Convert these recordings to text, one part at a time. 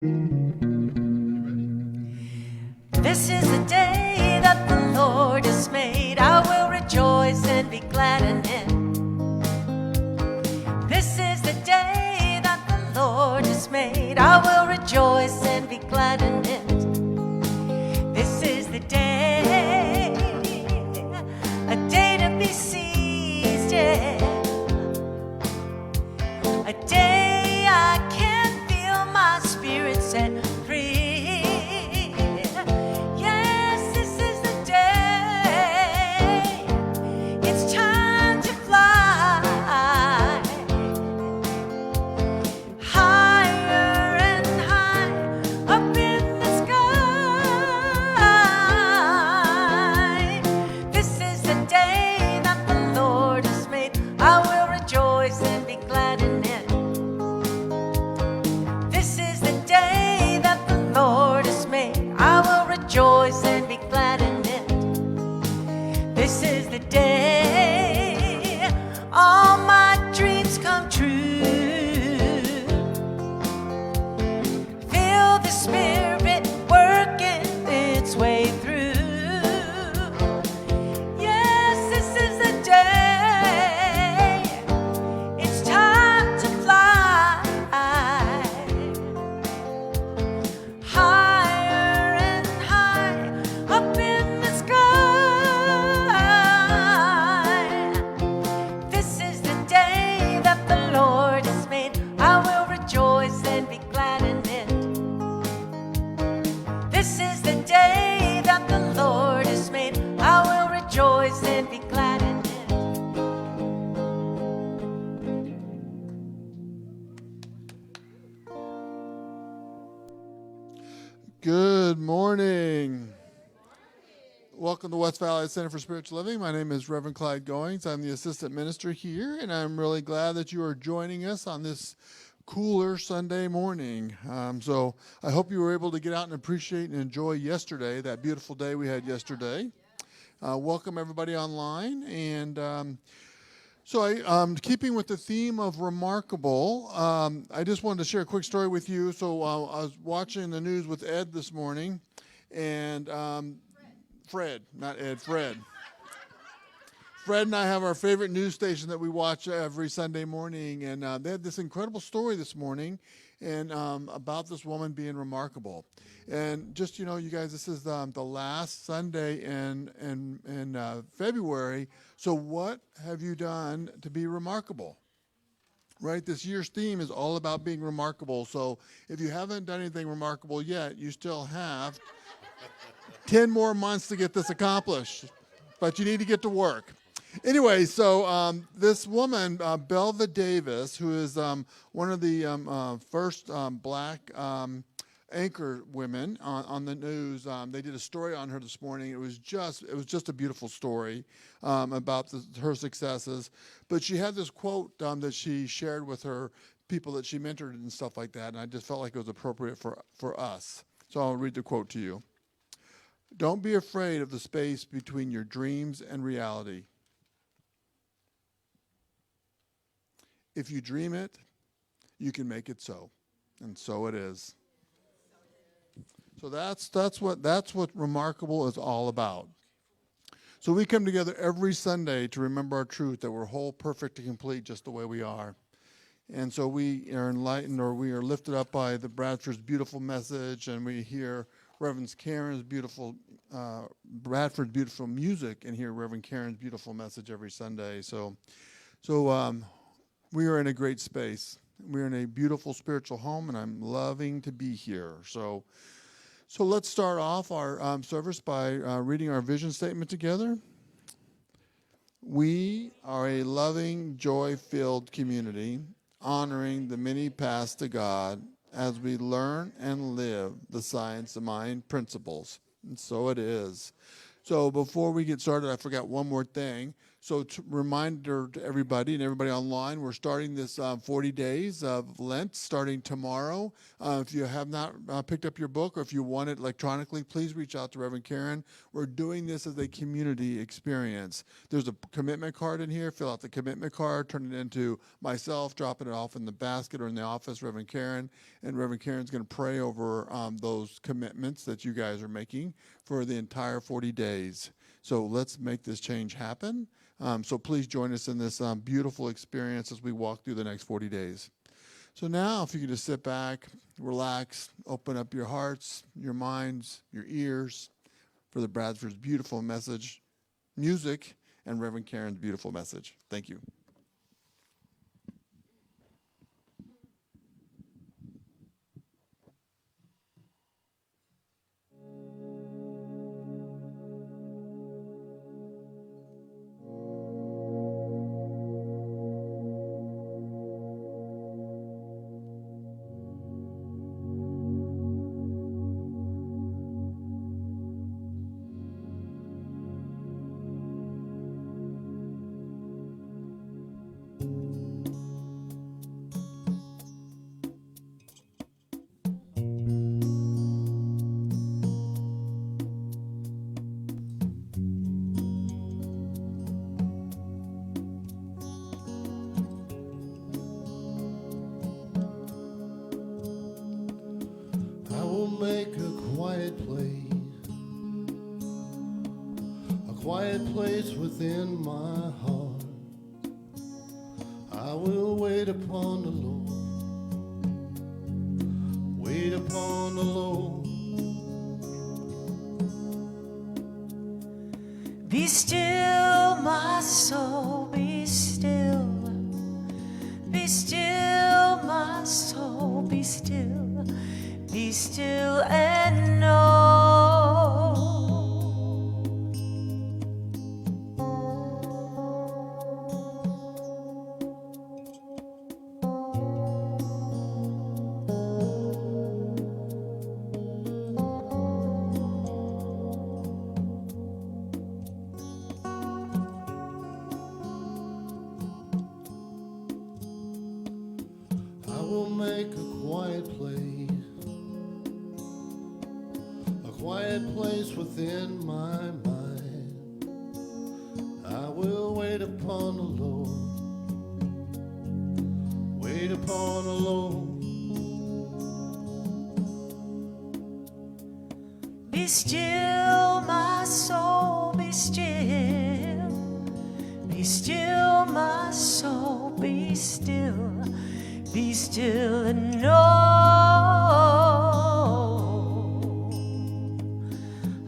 This is the day that the Lord has made. I will rejoice and be glad in it. This is the day that the Lord has made. I will rejoice and be glad in it. This is the day, a day to be seized, yeah. A day I can feel my spirit set free. Yes, this is the day. It's time to fly higher and high up in the sky. This is the day that the Lord has made. I will rejoice and be glad in it. This is the day that the Lord has made. I will rejoice and be glad in it. This is the day all my dreams come true. Feel the Spirit working its way through. Yes, this is the day. It's time to fly higher and high up in the sky. This is the day that the Lord has made. I will rejoice and be glad in it. This is the day that the Lord has made. I will rejoice and be glad in it. Good morning. Welcome to West Valley Center for Spiritual Living. My name is Reverend Clyde Goings. I'm the assistant minister here, and I'm really glad that you are joining us on this cooler Sunday morning. So I hope you were able to get out and appreciate and enjoy yesterday, that beautiful day we had yesterday. Welcome everybody online, and so keeping with the theme of remarkable, I just wanted to share a quick story with you. So I was watching the news with Ed this morning, and Fred, not Ed, Fred. Fred and I have our favorite news station that we watch every Sunday morning, and they had this incredible story this morning and about this woman being remarkable. And just, you guys, this is the last Sunday in February. So what have you done to be remarkable? Right? This year's theme is all about being remarkable. So if you haven't done anything remarkable yet, you still have 10 more months to get this accomplished. But you need to get to work. Anyway, so this woman, Belva Davis, who is one of the first black anchor women on the news, they did a story on her this morning. It was just a beautiful story about her successes. But she had this quote that she shared with her people that she mentored and stuff like that, and I just felt like it was appropriate for us. So I'll read the quote to you. Don't be afraid of the space between your dreams and reality. If you dream it, you can make it so. And so it is. So that's what remarkable is all about. So we come together every Sunday to remember our truth, that we're whole, perfect, and complete just the way we are. And so we are enlightened, or we are lifted up by the Bradford's beautiful message, and we hear Reverend Karen's beautiful, Bradford's beautiful music, and hear Reverend Karen's beautiful message every Sunday. So we are in a great space. We're in a beautiful spiritual home, and I'm loving to be here. So let's start off our service by reading our vision statement together. We are a loving, joy-filled community, honoring the many paths to God as we learn and live the science of mind principles. And so it is. So before we get started, I forgot one more thing. So reminder to everybody and everybody online, we're starting this 40 days of Lent starting tomorrow. If you have not picked up your book or if you want it electronically, please reach out to Reverend Karen. We're doing this as a community experience. There's a commitment card in here. Fill out the commitment card, turn it into myself, dropping it off in the basket or in the office, Reverend Karen. And Reverend Karen's going to pray over those commitments that you guys are making for the entire 40 days. So let's make this change happen. So please join us in this beautiful experience as we walk through the next 40 days. So now if you could just sit back, relax, open up your hearts, your minds, your ears for the Bradford's beautiful message, music, and Reverend Karen's beautiful message. Thank you. Make a quiet place within my heart. I will wait upon the Lord, wait upon the Lord. Be still, my soul, be still. Be still, my soul, be still. Be still and know. I will make a quiet place within my mind. I will wait upon the Lord, wait upon the Lord. Be still, my soul, be still. Be still, my soul, be still. Be still and know.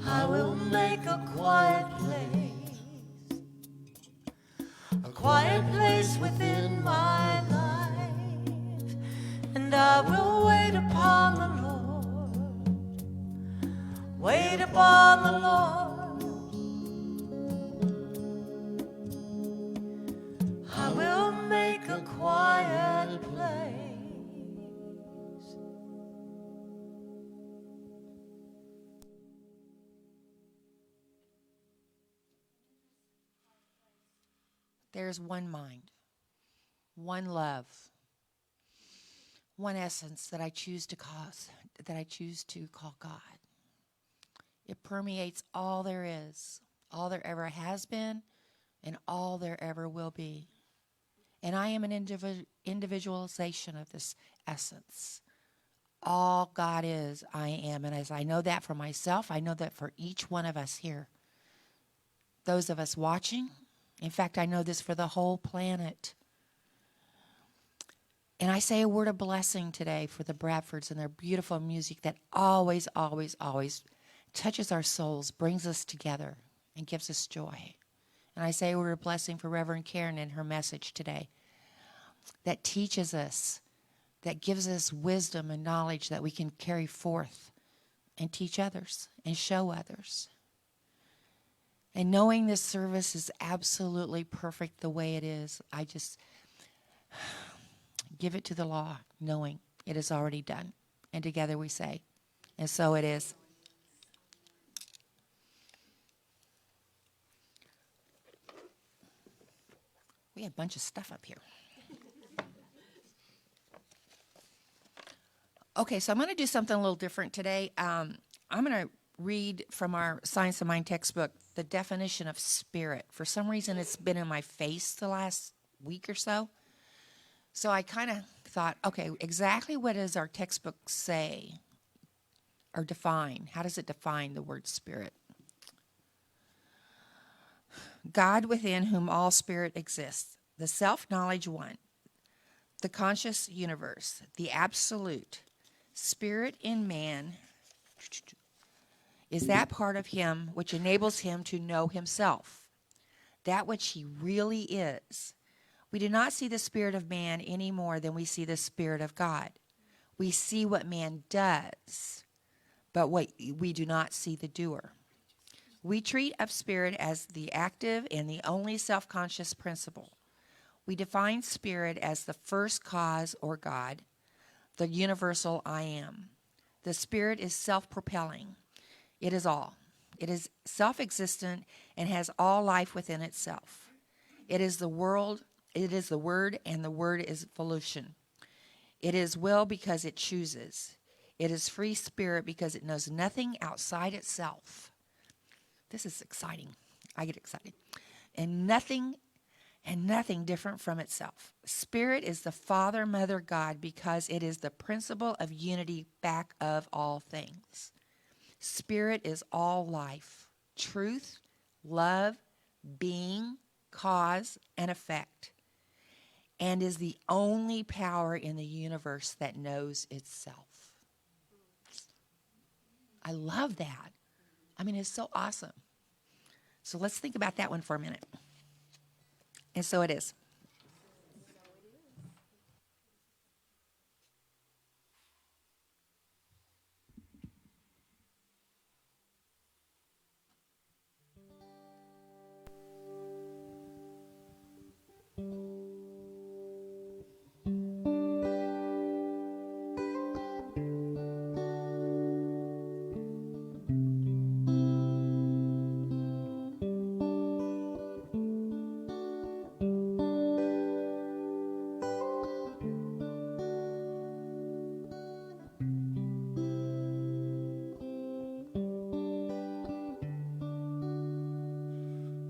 I will make a quiet place within my life, and I will wait upon the Lord, wait upon the Lord. I will make a quiet place. There's one mind, one love, one essence that I choose to call God. It permeates all there is, all there ever has been, and all there ever will be. And I am an individualization of this essence. All God is, I am. And as I know that for myself, I know that for each one of us here. Those of us watching, in fact, I know this for the whole planet. And I say a word of blessing today for the Bradfords and their beautiful music that always, always, always touches our souls, brings us together, and gives us joy. And I say a word of blessing for Reverend Karen and her message today that teaches us, that gives us wisdom and knowledge that we can carry forth and teach others and show others. And knowing this service is absolutely perfect the way it is, I just give it to the law, knowing it is already done. And together we say, and so it is. We have a bunch of stuff up here. Okay, so I'm going to do something a little different today. I'm going to read from our Science of Mind textbook the definition of spirit. For some reason, it's been in my face the last week or so. So I kind of thought, okay, exactly what does our textbook say or define? How does it define the word spirit? God within whom all spirit exists, the self-knowledge one, the conscious universe, the absolute, spirit in man is that part of him which enables him to know himself, that which he really is. We do not see the spirit of man any more than we see the spirit of God. We see what man does, but we do not see the doer. We treat of spirit as the active and the only self-conscious principle. We define spirit as the first cause or God, the universal I am. The spirit is self-propelling. It is all. It is self-existent and has all life within itself. It is the world. It is the Word, and the Word is volition. It is will because it chooses. It is free spirit because it knows nothing outside itself. This is exciting. I get excited. And nothing different from itself. Spirit is the Father, Mother, God because it is the principle of unity back of all things. Spirit is all life, truth, love, being, cause, and effect, and is the only power in the universe that knows itself. I love that. I mean, it's so awesome. So let's think about that one for a minute. And so it is.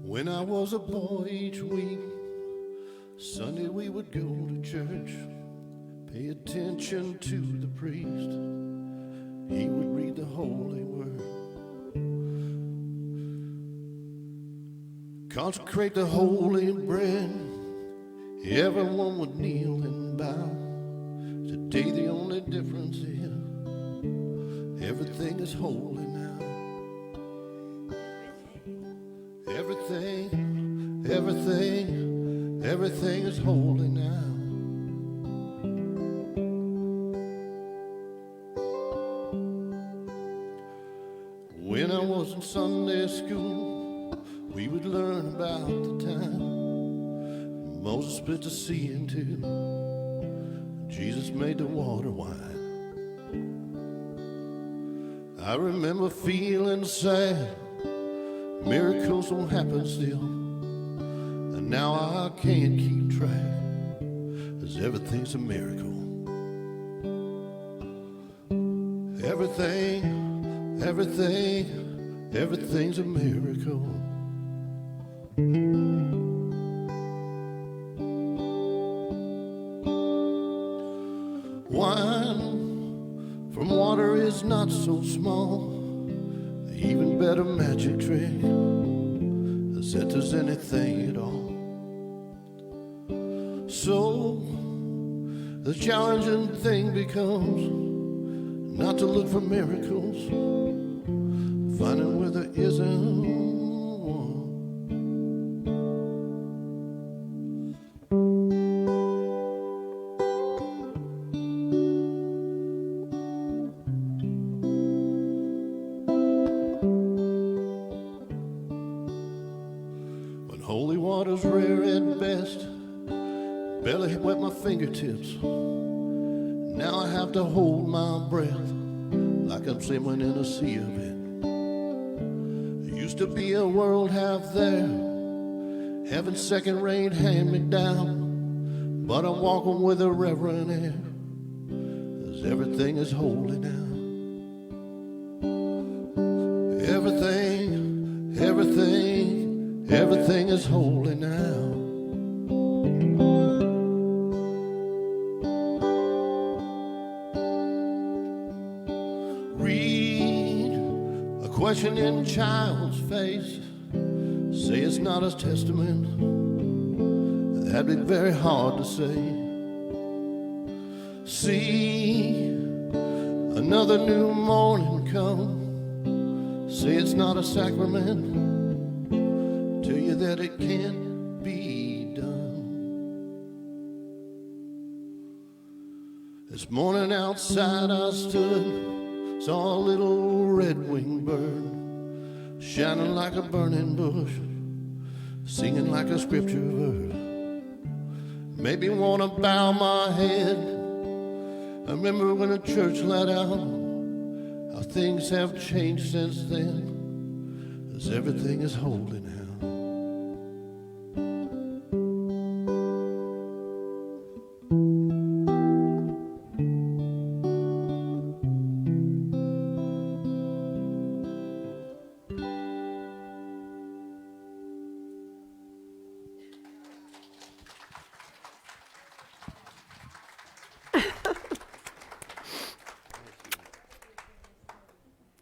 When I was a boy each week, Sunday we would go to church, pay attention to the priest. He would read the holy word, consecrate the holy bread. Everyone would kneel and bow. Today the only difference is everything is holy now. Everything is holy now. When I was in Sunday school, we would learn about the time Moses split the sea in two, Jesus made the water wine. I remember feeling sad, miracles don't happen still. Now I can't keep track, 'cause everything's a miracle. Everything's a miracle. Wine from water is not so small, even better magic trick, as if there's anything at all. So the challenging thing becomes not to look for miracles, finding where there isn't one. When holy water's rare at best, barely wet my fingertips. Now I have to hold my breath like I'm swimming in a sea of it. There used to be a world half there, Heaven's second rate hand me down, but I'm walking with a reverend air, 'cause everything is holy now. Everything is holy now. Read a questioning child's face, say it's not a testament, that'd be very hard to say. See another new morning come, say it's not a sacrament, tell you that it can't be done. This morning outside I stood, saw a little red-winged bird, shining like a burning bush, singing like a scripture verse. Maybe wanna bow my head. I remember when the church let out, how things have changed since then, 'cause everything is holy now.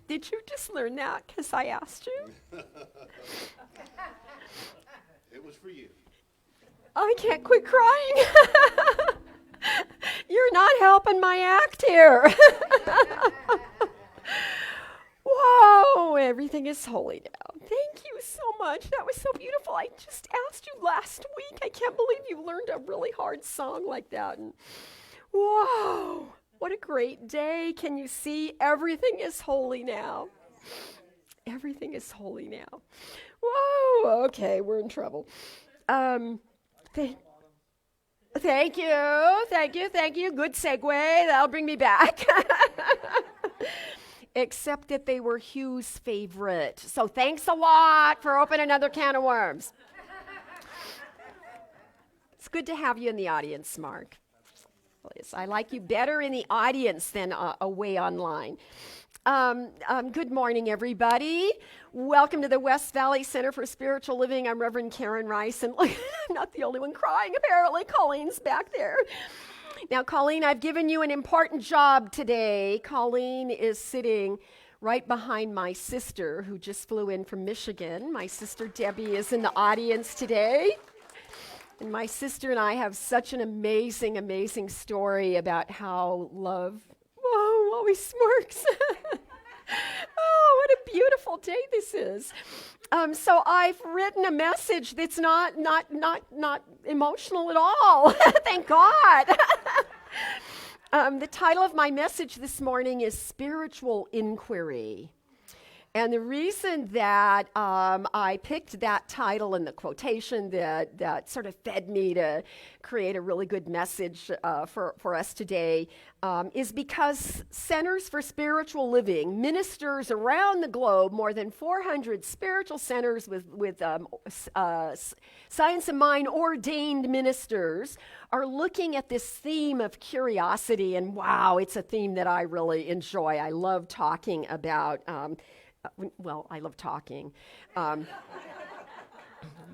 Did you just learn that because I asked you? It was for you. I can't quit crying. You're not helping my act here. Whoa, everything is holy now. Thank you so much. That was so beautiful. I just asked you last week. I can't believe you learned a really hard song like that. And whoa. What a great day. Can you see? Everything is holy now. Everything is holy now. Whoa, okay, we're in trouble. Thank you. Good segue. That'll bring me back. Except that they were Hugh's favorite. So thanks a lot for opening another can of worms. It's good to have you in the audience, Mark. I like you better in the audience than away online. Good morning, everybody. Welcome to the West Valley Center for Spiritual Living. I'm Reverend Karen Rice, and I'm not the only one crying, apparently. Colleen's back there. Now, Colleen, I've given you an important job today. Colleen is sitting right behind my sister, who just flew in from Michigan. My sister Debbie is in the audience today. And my sister and I have such an amazing, amazing story about how love, whoa, always smirks. Oh, what a beautiful day this is. So I've written a message that's not emotional at all. Thank God. The title of my message this morning is Spiritual Inquiry. And the reason that I picked that title and the quotation that sort of fed me to create a really good message for us today is because Centers for Spiritual Living ministers around the globe, more than 400 spiritual centers with Science of Mind ordained ministers, are looking at this theme of curiosity. And wow, it's a theme that I really enjoy. I love talking about I love talking.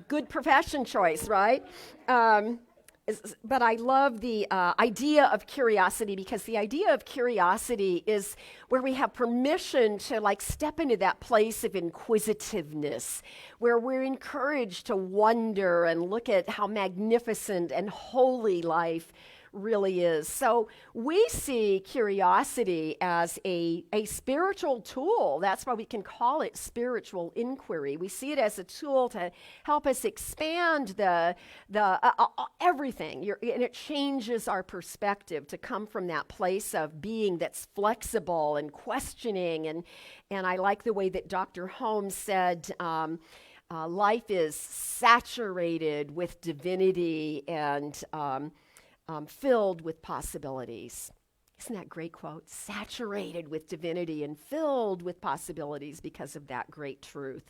Good profession choice, right? But I love the idea of curiosity, because the idea of curiosity is where we have permission to step into that place of inquisitiveness, where we're encouraged to wonder and look at how magnificent and holy life really is. So we see curiosity as a spiritual tool. That's why we can call it spiritual inquiry. We see it as a tool to help us expand the everything, and it changes our perspective to come from that place of being that's flexible and questioning. And I like the way that Dr. Holmes said, life is saturated with divinity and filled with possibilities. Isn't that a great quote? Saturated with divinity and filled with possibilities because of that great truth.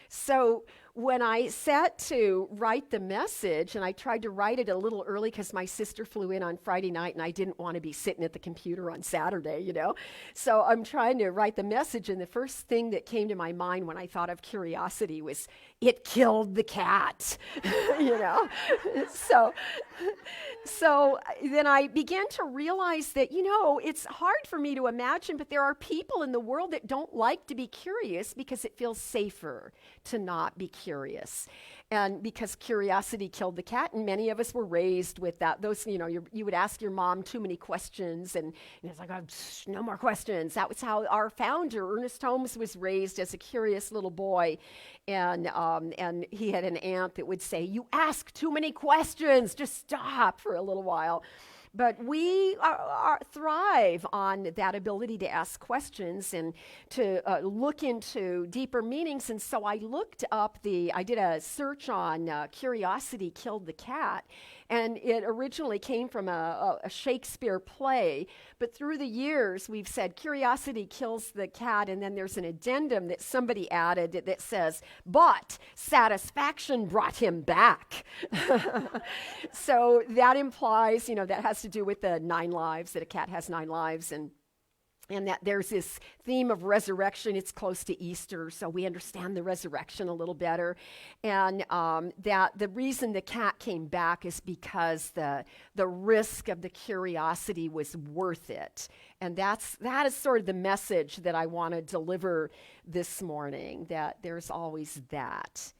So when I sat to write the message, and I tried to write it a little early because my sister flew in on Friday night and I didn't want to be sitting at the computer on Saturday, So I'm trying to write the message, and the first thing that came to my mind when I thought of curiosity was, it killed the cat, So then I began to realize that, it's hard for me to imagine, but there are people in the world that don't like to be curious because it feels safer to not be curious. And because curiosity killed the cat, and many of us were raised with that. Those, you would ask your mom too many questions, and it's like, oh, no more questions. That was how our founder, Ernest Holmes, was raised as a curious little boy. And he had an aunt that would say, you ask too many questions, just stop for a little while. But we thrive on that ability to ask questions and to look into deeper meanings. And so I looked up I did a search on curiosity killed the cat. And it originally came from a Shakespeare play. But through the years, we've said curiosity kills the cat. And then there's an addendum that somebody added that says, but satisfaction brought him back. So that implies, that has to do with the 9 lives, that a cat has 9 lives. And that there's this theme of resurrection. It's close to Easter, so we understand the resurrection a little better. And that the reason the cat came back is because the risk of the curiosity was worth it. And that is sort of the message that I want to deliver this morning, that there's always that.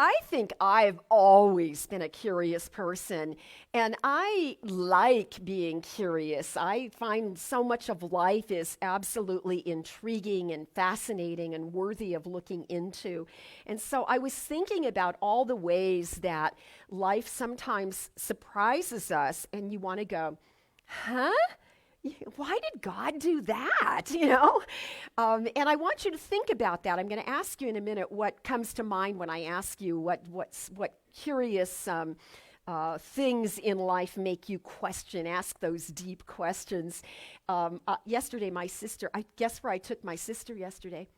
I think I've always been a curious person, and I like being curious. I find so much of life is absolutely intriguing and fascinating and worthy of looking into. And so I was thinking about all the ways that life sometimes surprises us, and you want to go, huh? Why did God do that? And I want you to think about that. I'm going to ask you in a minute what comes to mind when I ask you what curious things in life make you question, ask those deep questions. Yesterday, my sister, guess where I took my sister yesterday?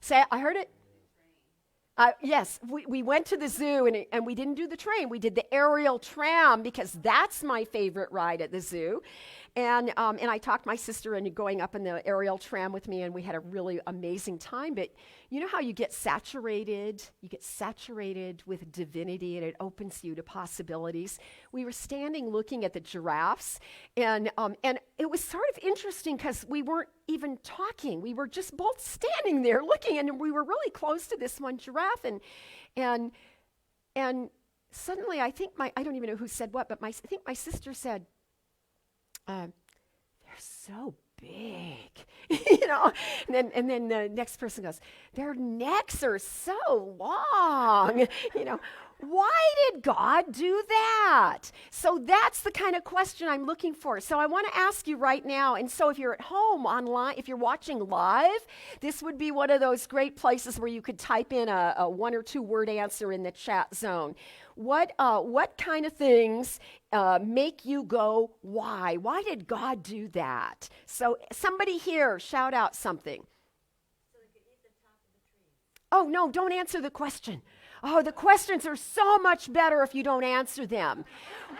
Say, I heard it. Yes, we went to the zoo, and we didn't do the train. We did the aerial tram because that's my favorite ride at the zoo. And I talked my sister into going up in the aerial tram with me, and we had a really amazing time. But you know how you get saturated? You get saturated with divinity, and it opens you to possibilities. We were standing looking at the giraffes, and it was sort of interesting because we weren't even talking. We were just both standing there looking, and we were really close to this one giraffe, and suddenly I don't even know who said what, but I think my sister said, they're so big, and then the next person goes, their necks are so long, Why did God do that? So that's the kind of question I'm looking for. So I want to ask you right now, and so if you're at home online, if you're watching live, this would be one of those great places where you could type in a 1 or 2 word answer in the chat zone. What kind of things make you go, why? Why did God do that? So somebody here, shout out something. So they could eat the top of the tree. Oh, no, don't answer the question. Oh, the questions are so much better if you don't answer them.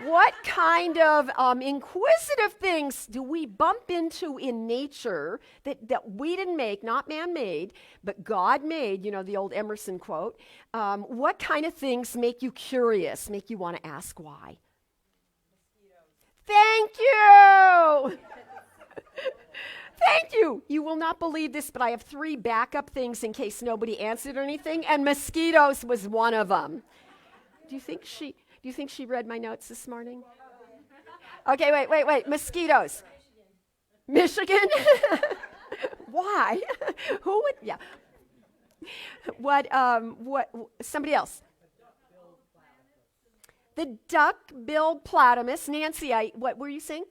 What kind of inquisitive things do we bump into in nature that we didn't make, not man-made, but God made, the old Emerson quote. What kind of things make you curious, make you want to ask why? Mosquitoes. Thank you! Thank you. You will not believe this, but I have 3 backup things in case nobody answered anything, and mosquitoes was one of them. Do you think she read my notes this morning? Okay, wait. Mosquitoes. Michigan? Why? Who would? Yeah. What? Somebody else. The duck-billed platypus. Nancy, what were you saying?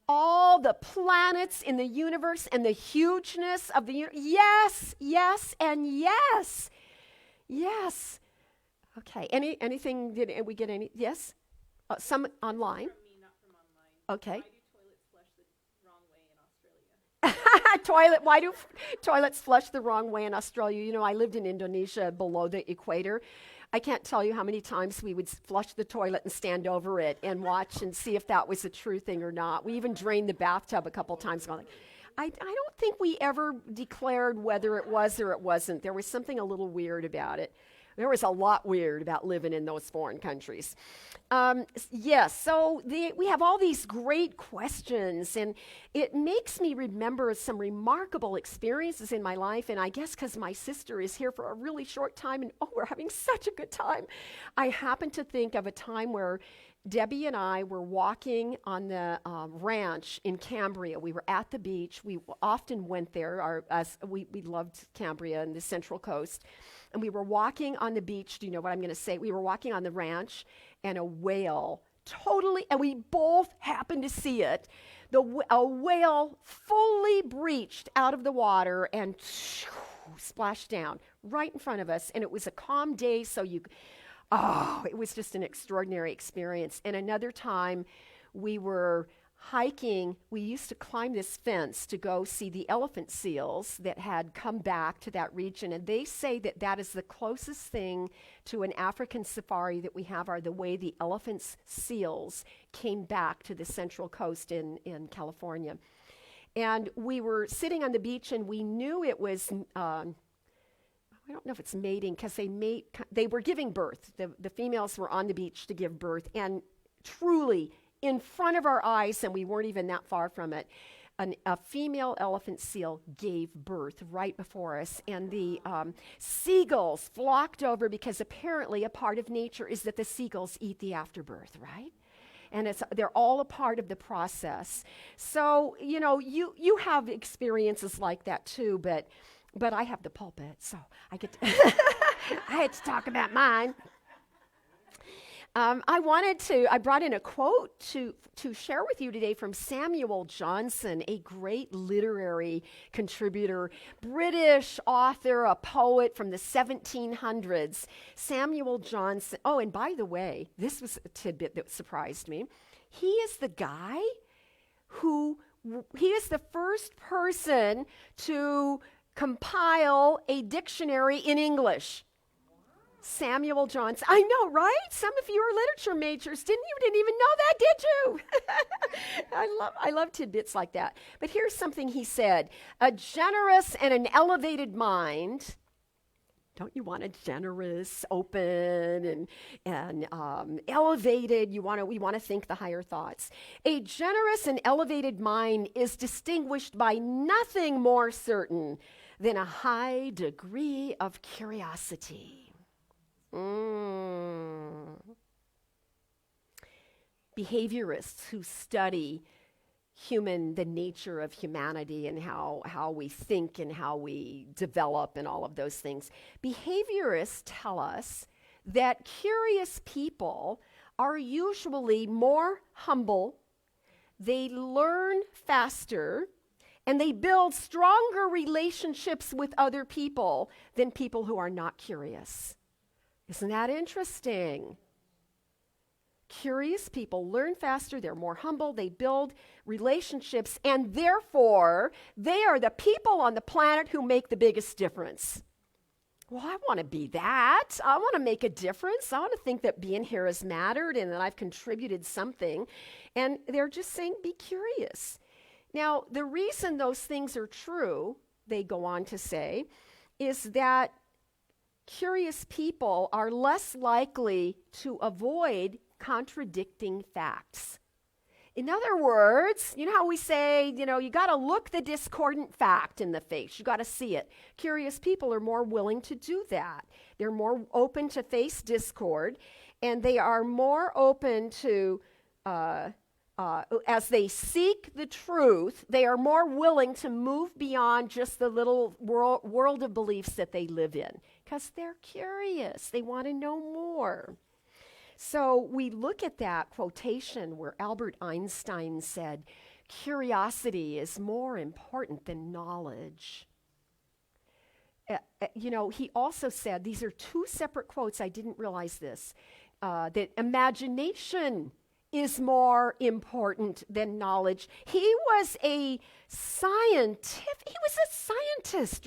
All the planets in the universe and the hugeness of the universe. Yes, and yes. Yes. Okay. Anything? Did we get any? Yes. Some online. From me, not from online. Okay. I do toilets flush the wrong Toilet. Why do toilets flush the wrong way in Australia? You know, I lived in Indonesia below the equator. I can't tell you how many times we would flush the toilet and stand over it and watch and see if that was a true thing or not. We even drained the bathtub a couple times. Like, I don't think we ever declared whether it was or it wasn't. There was something a little weird about it. There was a lot weird about living in those foreign countries. Yes, so we have all these great questions, and it makes me remember some remarkable experiences in my life, and I guess because my sister is here for a really short time, and we're having such a good time. I happen to think of a time where Debbie and I were walking on the ranch in Cambria. We were at the beach. We often went there. We loved Cambria and the Central Coast. And we were walking on the beach. Do you know what I'm going to say? We were walking on the ranch, and a whale and we both happened to see it. A whale fully breached out of the water and splashed down right in front of us. And it was a calm day, so it was just an extraordinary experience. And another time, we were hiking. We used to climb this fence to go see the elephant seals that had come back to that region. And they say that that is the closest thing to an African safari that we have, are the way the seals came back to the Central Coast in California. And we were sitting on the beach, and we knew it was I don't know if it's mating, because they were giving birth. The females were on the beach to give birth, and truly in front of our eyes, and we weren't even that far from it, a female elephant seal gave birth right before us, and the seagulls flocked over, because apparently a part of nature is that the seagulls eat the afterbirth, right? And they're all a part of the process. So, you know, you have experiences like that too, but I have the pulpit, so I get to I had to talk about mine. I brought in a quote to share with you today from Samuel Johnson, a great literary contributor, British author, a poet from the 1700s. Samuel Johnson. Oh, and by the way, this was a tidbit that surprised me. He is the first person to compile a dictionary in English. Samuel Johnson. I know, right? Some of you are literature majors. Didn't even know that, did you? I love tidbits like that. But here's something he said. A generous and an elevated mind. Don't you want a generous, open, and elevated? We want to think the higher thoughts. A generous and elevated mind is distinguished by nothing more certain than a high degree of curiosity. Behaviorists who study the nature of humanity and how we think and how we develop and all of those things. Behaviorists tell us that curious people are usually more humble, they learn faster, and they build stronger relationships with other people than people who are not curious. Isn't that interesting? Curious people learn faster, they're more humble, they build relationships, and therefore, they are the people on the planet who make the biggest difference. Well, I want to be that. I want to make a difference. I want to think that being here has mattered and that I've contributed something. And they're just saying, be curious. Now, the reason those things are true, they go on to say, is that curious people are less likely to avoid contradicting facts. In other words, you know how we say, you got to look the discordant fact in the face. You got to see it. Curious people are more willing to do that. They're more open to face discord, and they are more open to, as they seek the truth, they are more willing to move beyond just the little world of beliefs that they live in, because they're curious. They want to know more. So we look at that quotation where Albert Einstein said, curiosity is more important than knowledge. He also said, these are two separate quotes, I didn't realize this, that imagination is more important than knowledge. He was a scientist,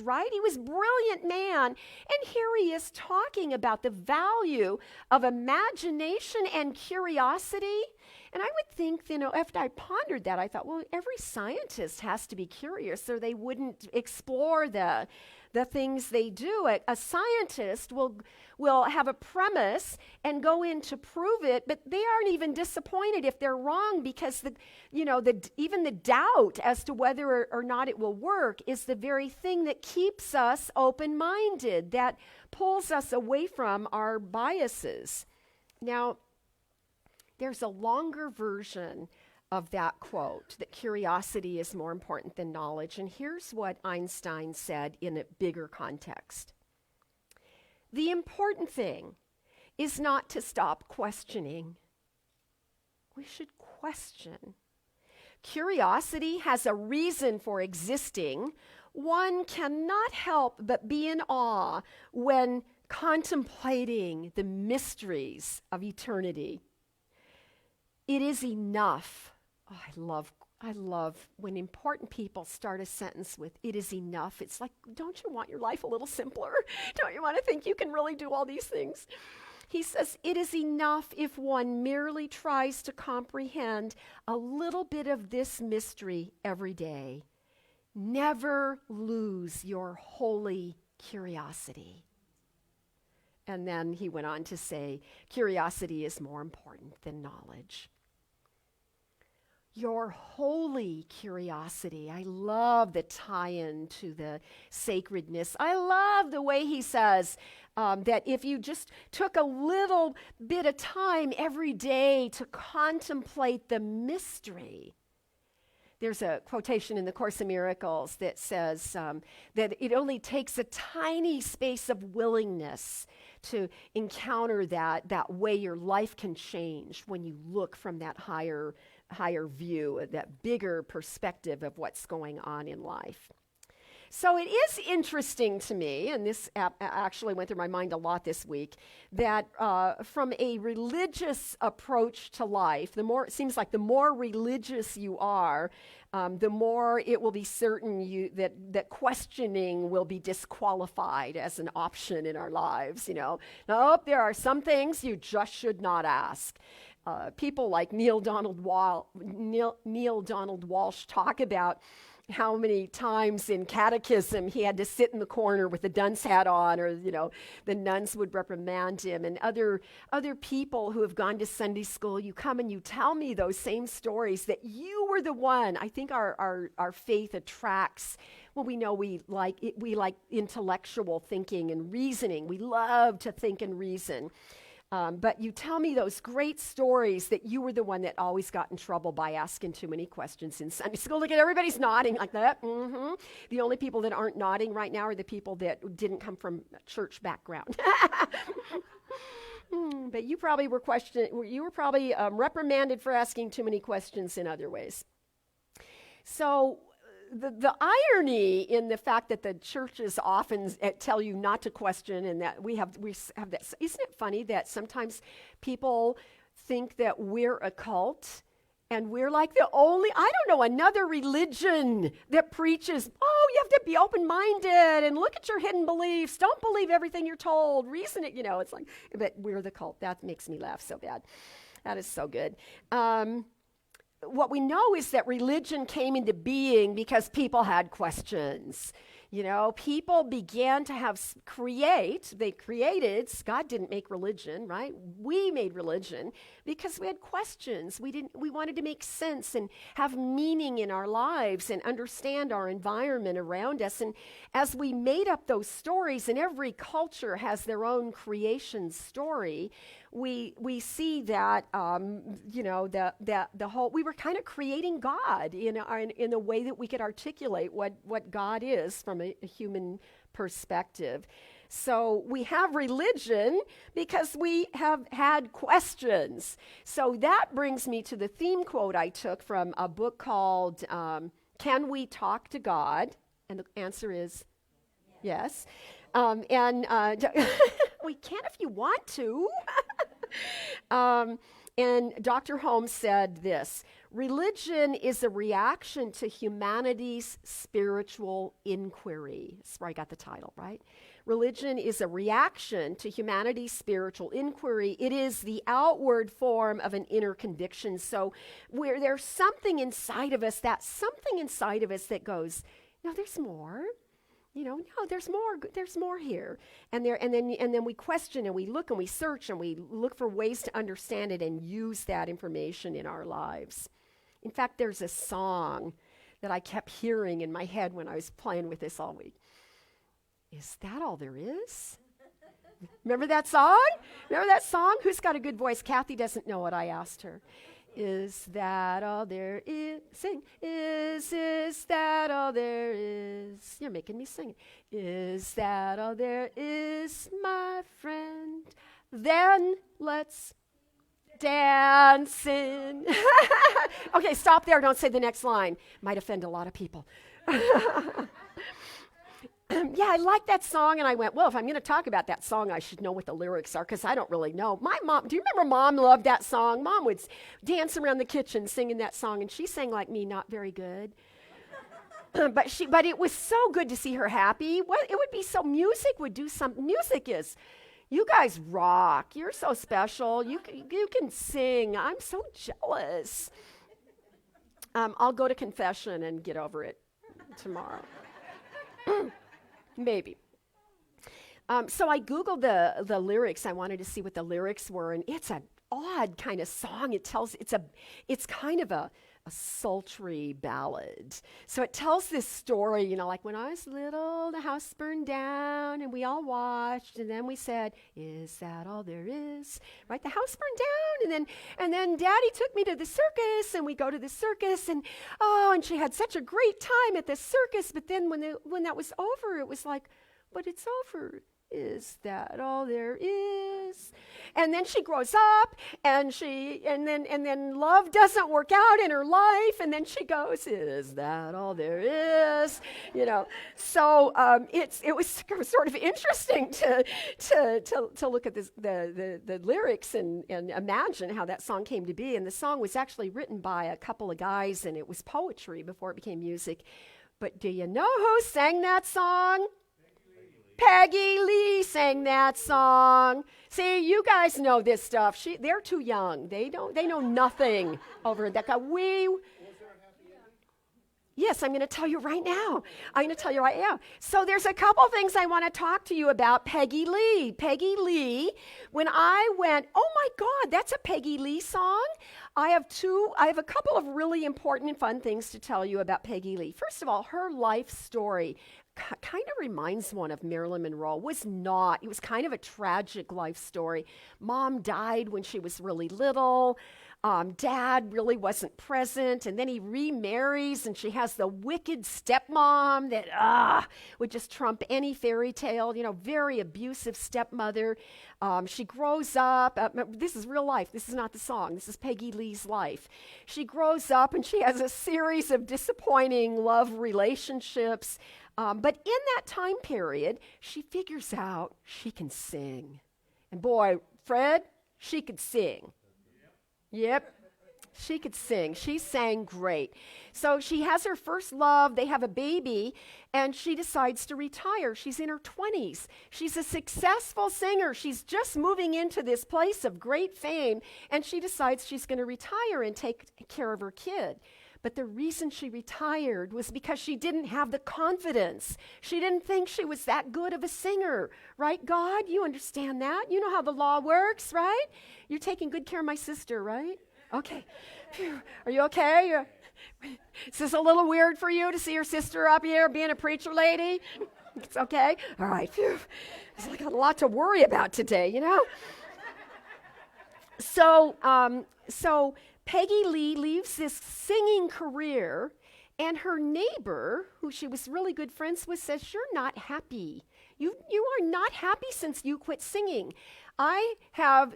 right? He was a brilliant man. And here he is talking about the value of imagination and curiosity. And I would think, after I pondered that, I thought, well, every scientist has to be curious or they wouldn't explore the things they do. A scientist will have a premise and go in to prove it, but they aren't even disappointed if they're wrong, because even the doubt as to whether or not it will work is the very thing that keeps us open-minded, that pulls us away from our biases. Now, there's a longer version of that quote, that curiosity is more important than knowledge. And here's what Einstein said in a bigger context. The important thing is not to stop questioning. We should question. Curiosity has a reason for existing. One cannot help but be in awe when contemplating the mysteries of eternity. It is enough. Oh, I love when important people start a sentence with, it is enough. It's like, don't you want your life a little simpler? Don't you want to think you can really do all these things? He says, it is enough if one merely tries to comprehend a little bit of this mystery every day. Never lose your holy curiosity. And then he went on to say, curiosity is more important than knowledge. Your holy curiosity. I love the tie-in to the sacredness. I love the way he says that if you just took a little bit of time every day to contemplate the mystery. There's a quotation in the Course in Miracles that says that it only takes a tiny space of willingness to encounter that way your life can change when you look from that higher view, that bigger perspective of what's going on in life. So it is interesting to me, and this actually went through my mind a lot this week, that from a religious approach to life, it seems like the more religious you are, the more it will be certain that questioning will be disqualified as an option in our lives. Nope, there are some things you just should not ask. People like Neil Donald Walsh talk about how many times in catechism he had to sit in the corner with a dunce hat on, or the nuns would reprimand him. And other people who have gone to Sunday school, you come and you tell me those same stories, that you were the one. I think our faith attracts. Well, we know we like intellectual thinking and reasoning. We love to think and reason. But you tell me those great stories that you were the one that always got in trouble by asking too many questions in Sunday school. Look at everybody's nodding like that. Mm-hmm. The only people that aren't nodding right now are the people that didn't come from a church background. But you probably were reprimanded for asking too many questions in other ways. So the irony in the fact that the churches often tell you not to question, and that we have that, isn't it funny that sometimes people think that we're a cult and we're like the only, I don't know, another religion that preaches, oh, you have to be open-minded and look at your hidden beliefs. Don't believe everything you're told. Reason it, it's like, but we're the cult. That makes me laugh so bad. That is so good. What we know is that religion came into being because people had questions. People began to they created, God didn't make religion, right? We made religion because we had questions. We wanted to make sense and have meaning in our lives and understand our environment around us. And as we made up those stories, and every culture has their own creation story, we see that the whole, we were kind of creating God in a way that we could articulate what God is from a human perspective. So we have religion because we have had questions. So that brings me to the theme quote I took from a book called Can We Talk to God? And the answer is yes. We can if you want to. And Dr. Holmes said this: religion is a reaction to humanity's spiritual inquiry. That's where I got the title, right? Religion is a reaction to humanity's spiritual inquiry. It is the outward form of an inner conviction. So where there's something inside of us, that goes, no, there's more. No, there's more here. And then we question and we look and we search and we look for ways to understand it and use that information in our lives. In fact, there's a song that I kept hearing in my head when I was playing with this all week. Is that all there is? Remember that song? Who's got a good voice? Kathy doesn't know it. I asked her. Is that all there is? Sing. Is that all there is? You're making me sing. Is that all there is, my friend? Then let's dance in. Okay, stop there. Don't say the next line. Might offend a lot of people. Yeah, I like that song, and I went, well, if I'm going to talk about that song, I should know what the lyrics are, because I don't really know. My mom, do you remember Mom loved that song? Mom would dance around the kitchen singing that song, and she sang like me, not very good. But it was so good to see her happy. Well, it would be so, music would do something. Music is, you guys rock. You're so special. You can sing. I'm so jealous. I'll go to confession and get over it tomorrow. Maybe. So I Googled the lyrics. I wanted to see what the lyrics were, and it's an odd kind of song. It's kind of a sultry ballad. So it tells this story, like when I was little, the house burned down, and we all watched, and then we said, "Is that all there is?" Right? The house burned down, and then Daddy took me to the circus, and we go to the circus, and she had such a great time at the circus. But then when that was over, it was like, "But it's over. Is that all there is?" And then she grows up, and then love doesn't work out in her life, and then she goes, "Is that all there is?" So it was sort of interesting to look at the lyrics and imagine how that song came to be. And the song was actually written by a couple of guys, and it was poetry before it became music. But do you know who sang that song? Peggy Lee sang that song. See, you guys know this stuff. They're too young. They know nothing over that guy. Yes, I'm going to tell you right now. So there's a couple things I want to talk to you about Peggy Lee. Peggy Lee, when I went, oh my God, that's a Peggy Lee song. I have a couple of really important and fun things to tell you about Peggy Lee. First of all, her life story kind of reminds one of Marilyn Monroe. It was kind of a tragic life story. Mom died when she was really little. Dad really wasn't present, and then he remarries, and she has the wicked stepmom that would just trump any fairy tale, very abusive stepmother. She grows up. This is real life. This is not the song. This is Peggy Lee's life. She grows up, and she has a series of disappointing love relationships. But in that time period, she figures out she can sing. And boy, Fred, she could sing. Yep, she could sing. She sang great. So she has her first love. They have a baby, and she decides to retire. She's in her 20s. She's a successful singer. She's just moving into this place of great fame, and she decides she's going to retire and take care of her kid. But the reason she retired was because she didn't have the confidence. She didn't think she was that good of a singer. Right, God? You understand that? You know how the law works, right? You're taking good care of my sister, right? Okay. Phew. Are you okay? Is this a little weird for you to see your sister up here being a preacher lady? It's okay? All right. Phew. I got a lot to worry about today, So Peggy Lee leaves this singing career, and her neighbor, who she was really good friends with, says, "You're not happy. You are not happy since you quit singing. I have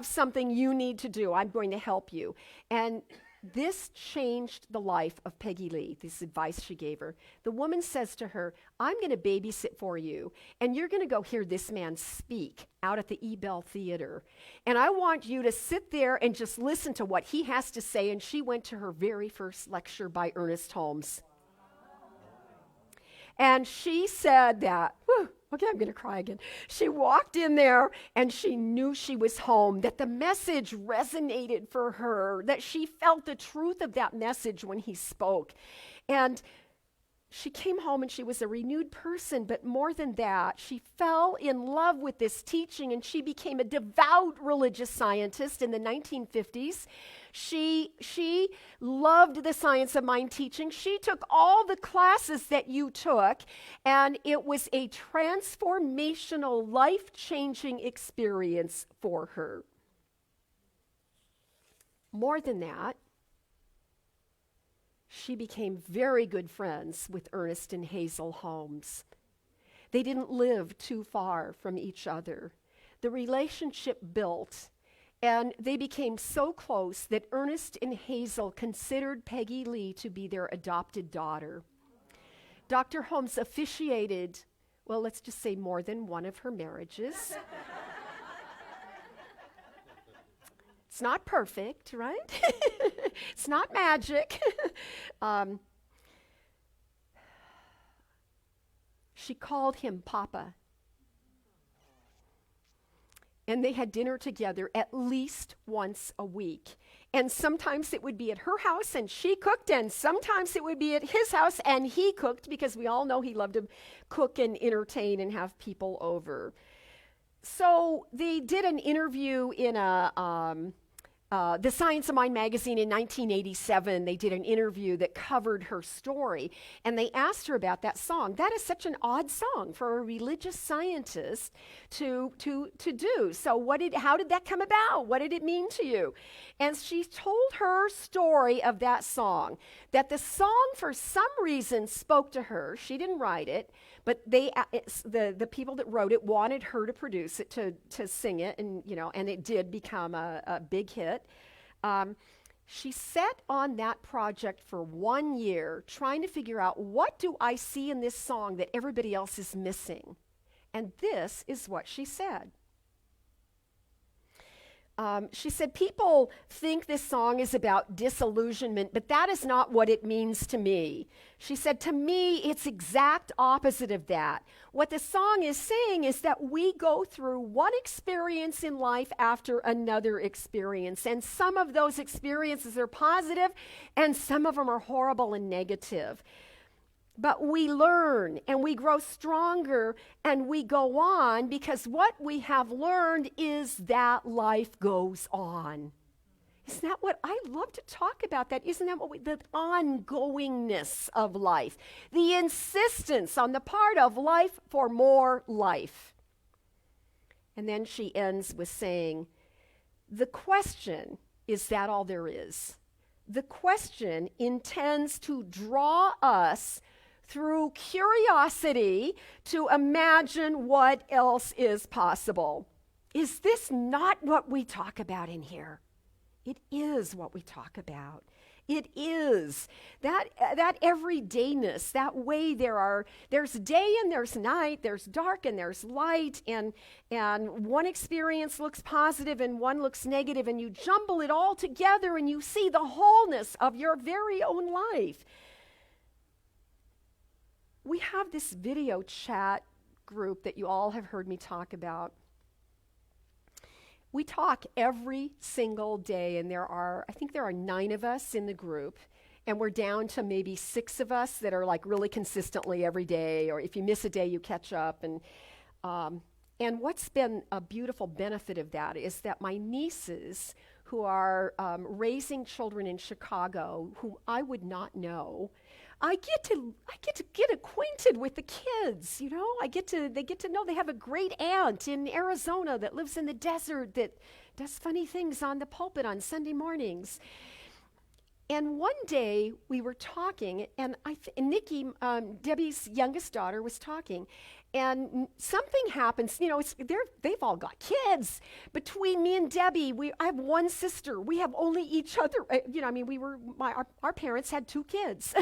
something you need to do. I'm going to help you." And This changed the life of Peggy Lee, this advice she gave her. The woman says to her, I'm going to babysit for you, and you're going to go hear this man speak out at the Ebell Theater. And I want you to sit there and just listen to what he has to say. And she went to her very first lecture by Ernest Holmes. And she said that, okay, I'm going to cry again. She walked in there and she knew she was home, that the message resonated for her, that she felt the truth of that message when he spoke. And she came home and she was a renewed person, but more than that, she fell in love with this teaching and she became a devout religious scientist in the 1950s. She loved the science of mind teaching. She took all the classes that you took, and it was a transformational, life-changing experience for her. More than that, she became very good friends with Ernest and Hazel Holmes. They didn't live too far from each other. The relationship built, and they became so close that Ernest and Hazel considered Peggy Lee to be their adopted daughter. Dr. Holmes officiated, well, let's just say more than one of her marriages. It's not perfect, right? It's not magic. She called him Papa. And they had dinner together at least once a week. And sometimes it would be at her house and she cooked, and sometimes it would be at his house and he cooked, because we all know he loved to cook and entertain and have people over. So they did an interview in the Science of Mind magazine in 1987. They did an interview that covered her story, and they asked her about that song. That is such an odd song for a religious scientist to do. So how did that come about? What did it mean to you? And she told her story of that song, that the song for some reason spoke to her. She didn't write it, but the people that wrote it wanted her to produce it, to sing it, and it did become a big hit. She sat on that project for 1 year, trying to figure out, what do I see in this song that everybody else is missing? And this is what she said. She said, people think this song is about disillusionment, but that is not what it means to me. She said, to me, it's exact opposite of that. What the song is saying is that we go through one experience in life after another experience, and some of those experiences are positive, and some of them are horrible and negative. But we learn and we grow stronger and we go on, because what we have learned is that life goes on. Isn't that what I love to talk about? That isn't that what the ongoingness of life, the insistence on the part of life for more life. And then she ends with saying, the question, is that all there is? The question intends to draw us through curiosity to imagine what else is possible. Is this not what we talk about in here? It is what we talk about. It is that everydayness, that way there's day and there's night, there's dark and there's light, and one experience looks positive and one looks negative, and you jumble it all together and you see the wholeness of your very own life. We have this video chat group that you all have heard me talk about. We talk every single day, and I think there are 9 of us in the group, and we're down to maybe 6 of us that are like really consistently every day, or if you miss a day, you catch up. And what's been a beautiful benefit of that is that my nieces, who are raising children in Chicago, whom I would not know, I get to get acquainted with the kids, they get to know they have a great aunt in Arizona that lives in the desert that does funny things on the pulpit on Sunday mornings. And one day we were talking, and Nikki, Debbie's youngest daughter, was talking, And something happens, they've all got kids. Between me and Debbie, I have one sister. We have only each other. Our parents had 2 kids.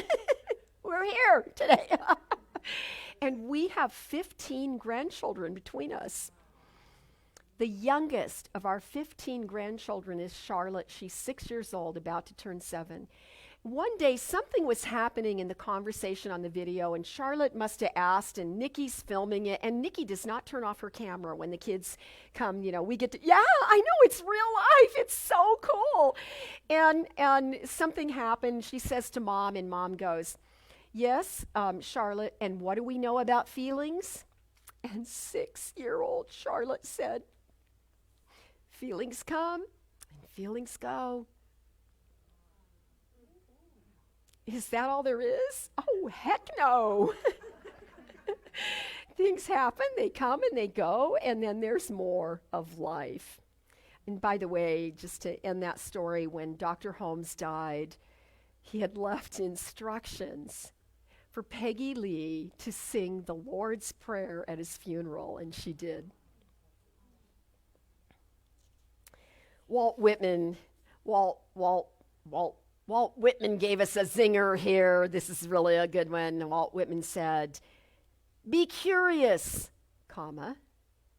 We're here today. And we have 15 grandchildren between us. The youngest of our 15 grandchildren is Charlotte. She's 6 years old, about to turn 7. One day, something was happening in the conversation on the video, and Charlotte must have asked, and Nikki's filming it, and Nikki does not turn off her camera when the kids come. We get to, yeah, I know, it's real life. It's so cool. And something happened. She says to Mom, and Mom goes, yes, Charlotte, and what do we know about feelings? And 6-year-old Charlotte said, feelings come and feelings go. Is that all there is? Oh, heck no. Things happen, they come and they go, and then there's more of life. And by the way, just to end that story, when Dr. Holmes died, he had left instructions for Peggy Lee to sing the Lord's Prayer at his funeral, and she did. Walt Whitman gave us a zinger here. This is really a good one. Walt Whitman said, be curious, comma,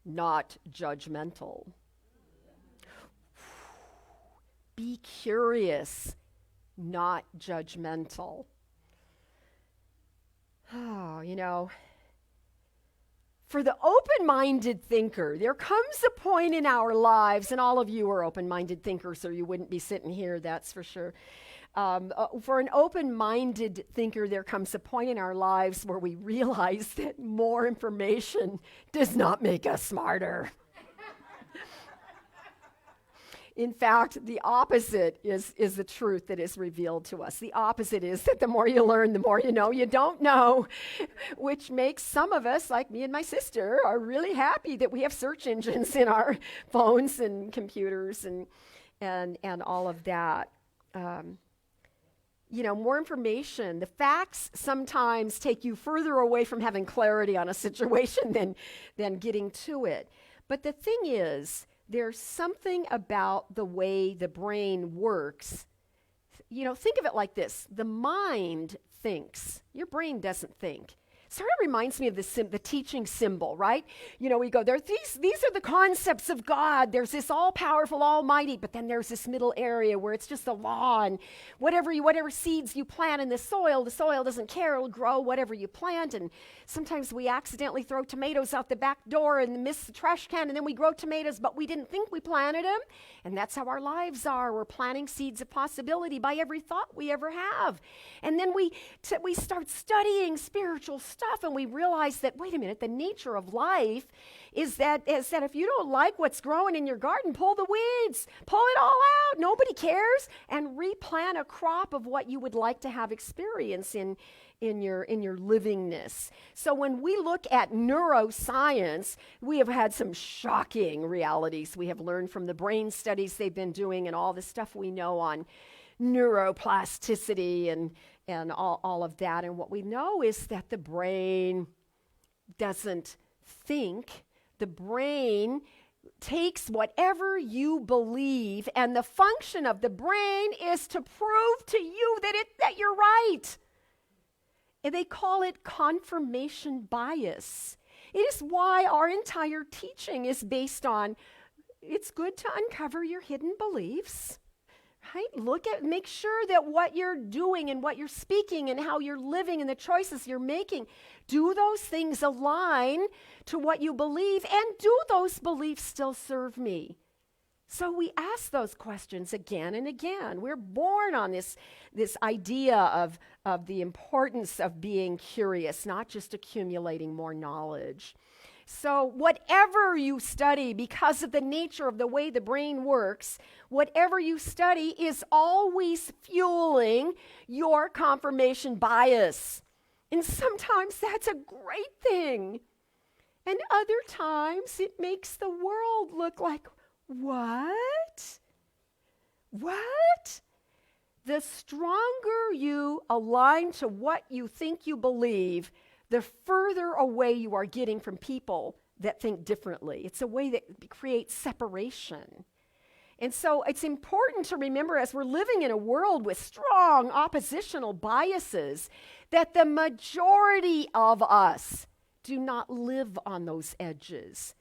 not judgmental. Be curious, not judgmental. Oh, for the open-minded thinker, there comes a point in our lives, and all of you are open-minded thinkers, or you wouldn't be sitting here, that's for sure. For an open-minded thinker, there comes a point in our lives where we realize that more information does not make us smarter. In fact, the opposite is the truth that is revealed to us. The opposite is that the more you learn, the more you know you don't know, which makes some of us, like me and my sister, are really happy that we have search engines in our phones and computers and all of that. More information. The facts sometimes take you further away from having clarity on a situation than getting to it. But the thing is, there's something about the way the brain works. Think of it like this. The mind thinks. Your brain doesn't think. Sort of reminds me of the teaching symbol, right? We go, these are the concepts of God. There's this all-powerful, almighty, but then there's this middle area where it's just a law, and whatever seeds you plant in the soil doesn't care. It'll grow whatever you plant, and sometimes we accidentally throw tomatoes out the back door and miss the trash can, and then we grow tomatoes, but we didn't think we planted them, and that's how our lives are. We're planting seeds of possibility by every thought we ever have. And then we start studying spiritual stuff, and we realize that, wait a minute, the nature of life is that if you don't like what's growing in your garden, pull the weeds, pull it all out, nobody cares, and replant a crop of what you would like to have experience in your livingness. So when we look at neuroscience, we have had some shocking realities we have learned from the brain studies they've been doing and all the stuff we know on neuroplasticity and all of that. And what we know is that the brain doesn't think. The brain takes whatever you believe, and the function of the brain is to prove to you that you're right. And they call it confirmation bias. It is why our entire teaching is based on, it's good to uncover your hidden beliefs. Right? Make sure that what you're doing and what you're speaking and how you're living and the choices you're making, do those things align to what you believe, and do those beliefs still serve me? So we ask those questions again and again. We're born on this idea of the importance of being curious, not just accumulating more knowledge. So whatever you study, because of the nature of the way the brain works, whatever you study is always fueling your confirmation bias. And sometimes that's a great thing. And other times it makes the world look like, what? What? The stronger you align to what you think you believe, the further away you are getting from people that think differently. It's a way that creates separation. And so it's important to remember, as we're living in a world with strong oppositional biases, that the majority of us do not live on those edges.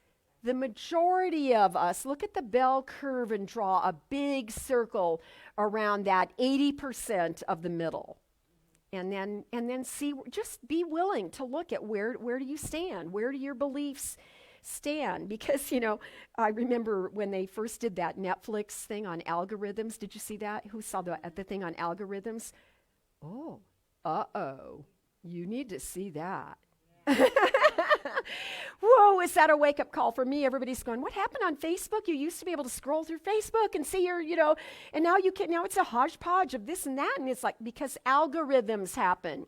The majority of us, look at the bell curve and draw a big circle around that 80% of the middle. And then see, just be willing to look at where do you stand? Where do your beliefs stand? Because, I remember when they first did that Netflix thing on algorithms. Did you see that? Who saw the thing on algorithms? Oh, you need to see that. Whoa, is that a wake-up call for me? Everybody's going, what happened on Facebook? You used to be able to scroll through Facebook and see your, and now you can't. Now it's a hodgepodge of this and that, and it's like, because algorithms happen.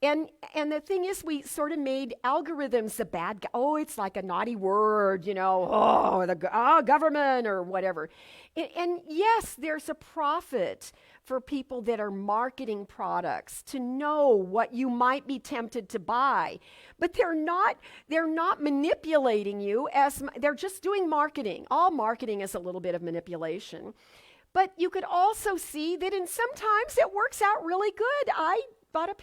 And the thing is, we sort of made algorithms a bad guy. Oh, it's like a naughty word, government or whatever. And yes, there's a profit for people that are marketing products to know what you might be tempted to buy. But they're not manipulating you, they're just doing marketing. All marketing is a little bit of manipulation. But you could also see that sometimes it works out really good. I got a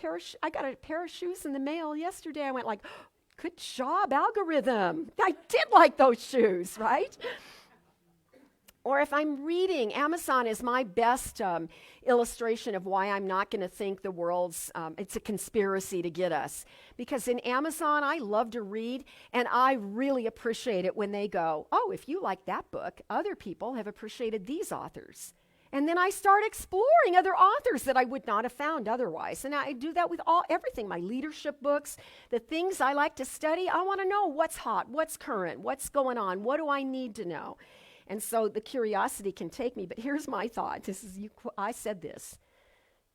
pair of shoes in the mail yesterday. I went like, good job, algorithm. I did like those shoes, right? Or if I'm reading, Amazon is my best illustration of why I'm not going to think the world's, it's a conspiracy to get us. Because in Amazon, I love to read, and I really appreciate it when they go, oh, if you like that book, other people have appreciated these authors. And then I start exploring other authors that I would not have found otherwise. And I do that with everything, my leadership books, the things I like to study. I want to know what's hot, what's current, what's going on, what do I need to know? And so the curiosity can take me. But here's my thought. I said this.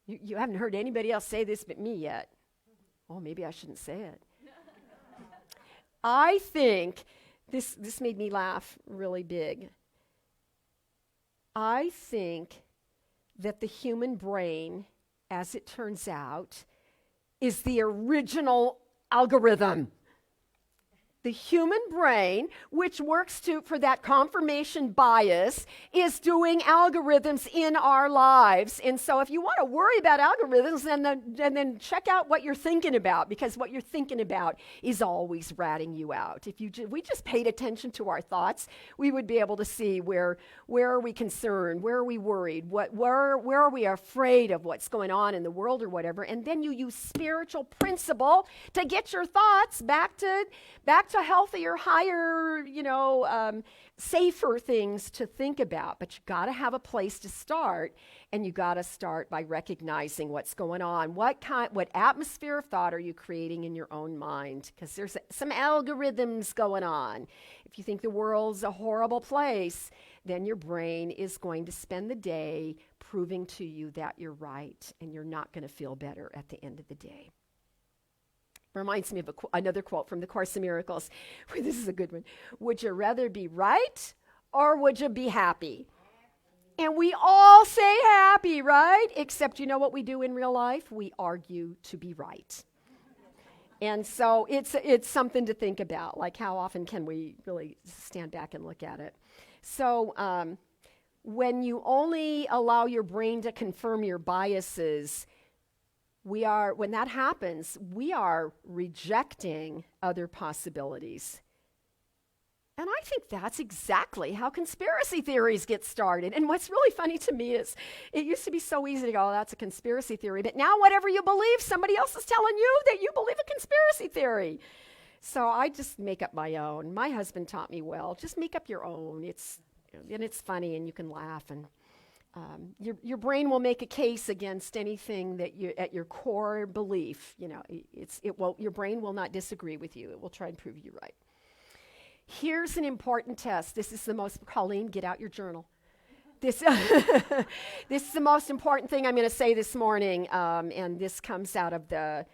You haven't heard anybody else say this but me yet. Oh, maybe I shouldn't say it. I think this made me laugh really big. I think that the human brain, as it turns out, is the original algorithm. The human brain, which works for that confirmation bias, is doing algorithms in our lives. And so if you want to worry about algorithms, then check out what you're thinking about, because what you're thinking about is always ratting you out. If we just paid attention to our thoughts, we would be able to see where are we concerned, where are we worried, where are we afraid of what's going on in the world or whatever. And then you use spiritual principle to get your thoughts back to healthier, higher, safer things to think about. But you got to have a place to start, and you got to start by recognizing what's going on. What atmosphere of thought are you creating in your own mind? Because there's some algorithms going on. If you think the world's a horrible place, then your brain is going to spend the day proving to you that you're right, and you're not going to feel better at the end of the day. Reminds me of another quote from the Course in Miracles. This is a good one. Would you rather be right, or would you be happy? And we all say happy, right? Except you know what we do in real life? We argue to be right. And so it's something to think about. Like, how often can we really stand back and look at it? So when you only allow your brain to confirm your biases, when that happens, we are rejecting other possibilities. And I think that's exactly how conspiracy theories get started. And what's really funny to me is it used to be so easy to go, oh, that's a conspiracy theory. But now whatever you believe, somebody else is telling you that you believe a conspiracy theory. So I just make up my own. My husband taught me well. Just make up your own. It's funny, and you can laugh, and your brain will make a case against anything that at your core belief. Your brain will not disagree with you. It will try and prove you right. Here's an important test. This is the most, Colleen, get out your journal. This is the most important thing I'm going to say this morning, and this comes out of the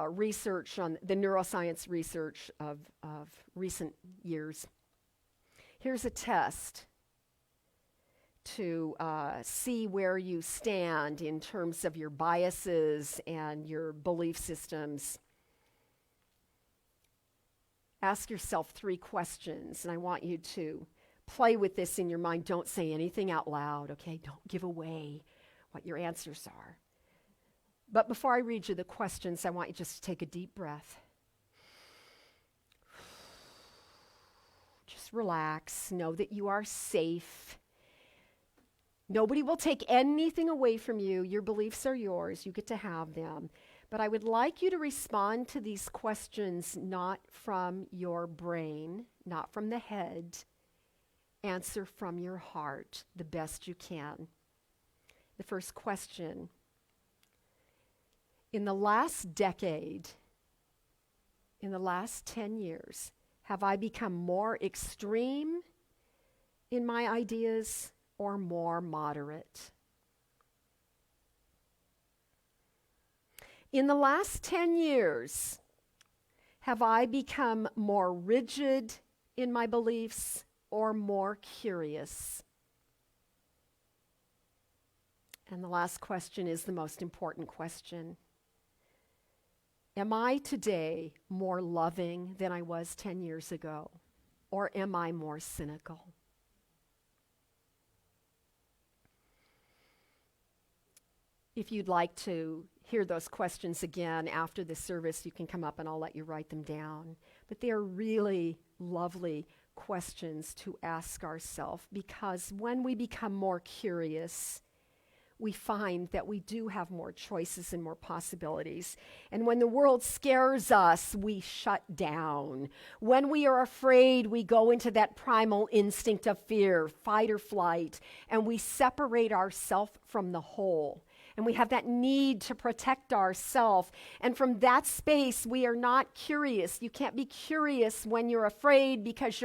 research on the neuroscience research of recent years. Here's a test to see where you stand in terms of your biases and your belief systems. ask yourself 3 questions, and I want you to play with this in your mind. Don't say anything out loud, okay? Don't give away what your answers are. But before I read you the questions, I want you just to take a deep breath. Just relax. Know that you are safe. Nobody will take anything away from you. Your beliefs are yours. You get to have them. But I would like you to respond to these questions not from your brain, not from the head. Answer from your heart the best you can. The first question: in the last decade, in the last 10 years, have I become more extreme in my ideas or more moderate? In the last 10 years, have I become more rigid in my beliefs or more curious? And the last question is the most important question. Am I today more loving than I was 10 years ago? Or am I more cynical? If you'd like to hear those questions again after the service, you can come up and I'll let you write them down. But they are really lovely questions to ask ourselves, because when we become more curious, we find that we do have more choices and more possibilities. And when the world scares us, we shut down. When we are afraid, we go into that primal instinct of fear, fight or flight, and we separate ourselves from the whole. And we have that need to protect ourselves. And from that space, we are not curious. You can't be curious when you're afraid, because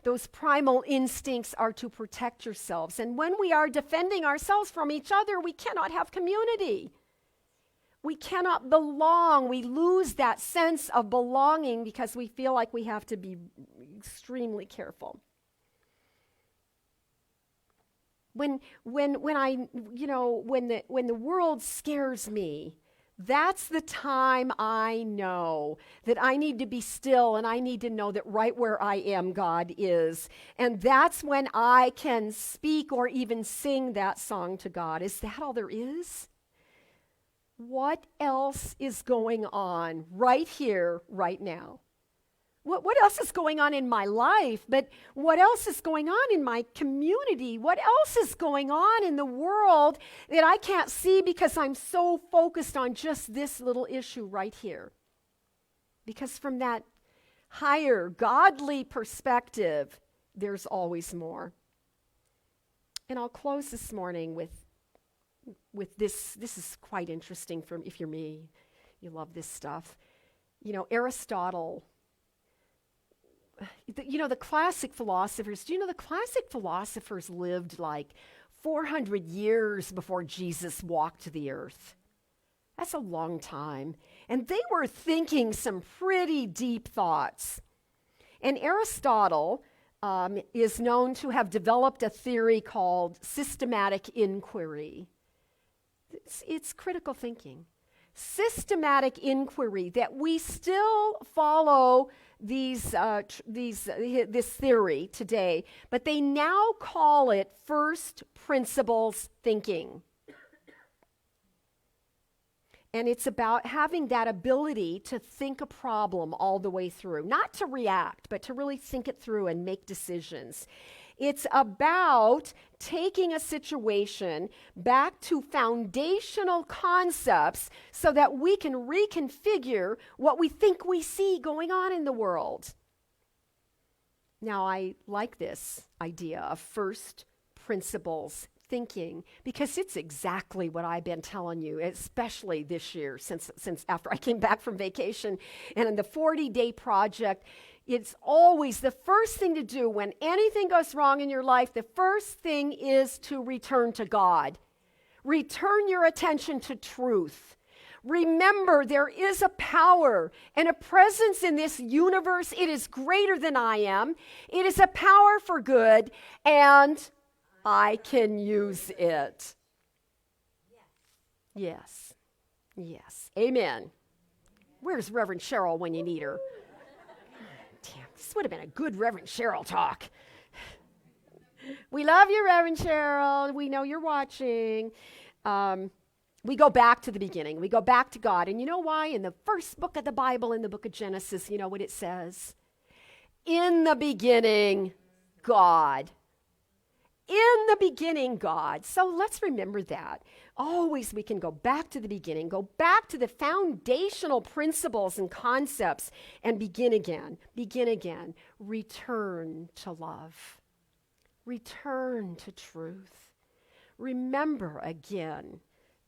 those primal instincts are to protect yourselves. And when we are defending ourselves from each other, we cannot have community. We cannot belong. We lose that sense of belonging because we feel like we have to be extremely careful. When the world scares me, that's the time I know that I need to be still, and I need to know that right where I am, God is. And that's when I can speak or even sing that song to God. Is that all there is? What else is going on right here, right now? What else is going on in my life? But what else is going on in my community? What else is going on in the world that I can't see because I'm so focused on just this little issue right here? Because from that higher, godly perspective, there's always more. And I'll close this morning with this. This is quite interesting if you're me. You love this stuff. Aristotle. The classic philosophers, the classic philosophers lived like 400 years before Jesus walked the earth. That's a long time. And they were thinking some pretty deep thoughts. And Aristotle is known to have developed a theory called systematic inquiry. It's critical thinking. Systematic inquiry, that we still follow this theory today, but they now call it first principles thinking. And it's about having that ability to think a problem all the way through, not to react, but to really think it through and make decisions. It's about taking a situation back to foundational concepts so that we can reconfigure what we think we see going on in the world. Now, I like this idea of first principles thinking, because it's exactly what I've been telling you, especially this year, since after I came back from vacation. And in the 40-day project, it's always the first thing to do when anything goes wrong in your life. The first thing is to return to God. Return your attention to truth. Remember, there is a power and a presence in this universe. It is greater than I am. It is a power for good, and I can use it. Yes. Yes. Amen. Where's Reverend Cheryl when you need her? Damn This would have been a good Reverend Cheryl talk. We love you, Reverend Cheryl. We know you're watching. We go back to the beginning. We go back to God. And you know why? In the first book of the Bible, in the book of Genesis, you know what it says? In the beginning, God. In the beginning, God. So let's remember that. Always we can go back to the beginning, go back to the foundational principles and concepts and begin again, return to love, return to truth. Remember again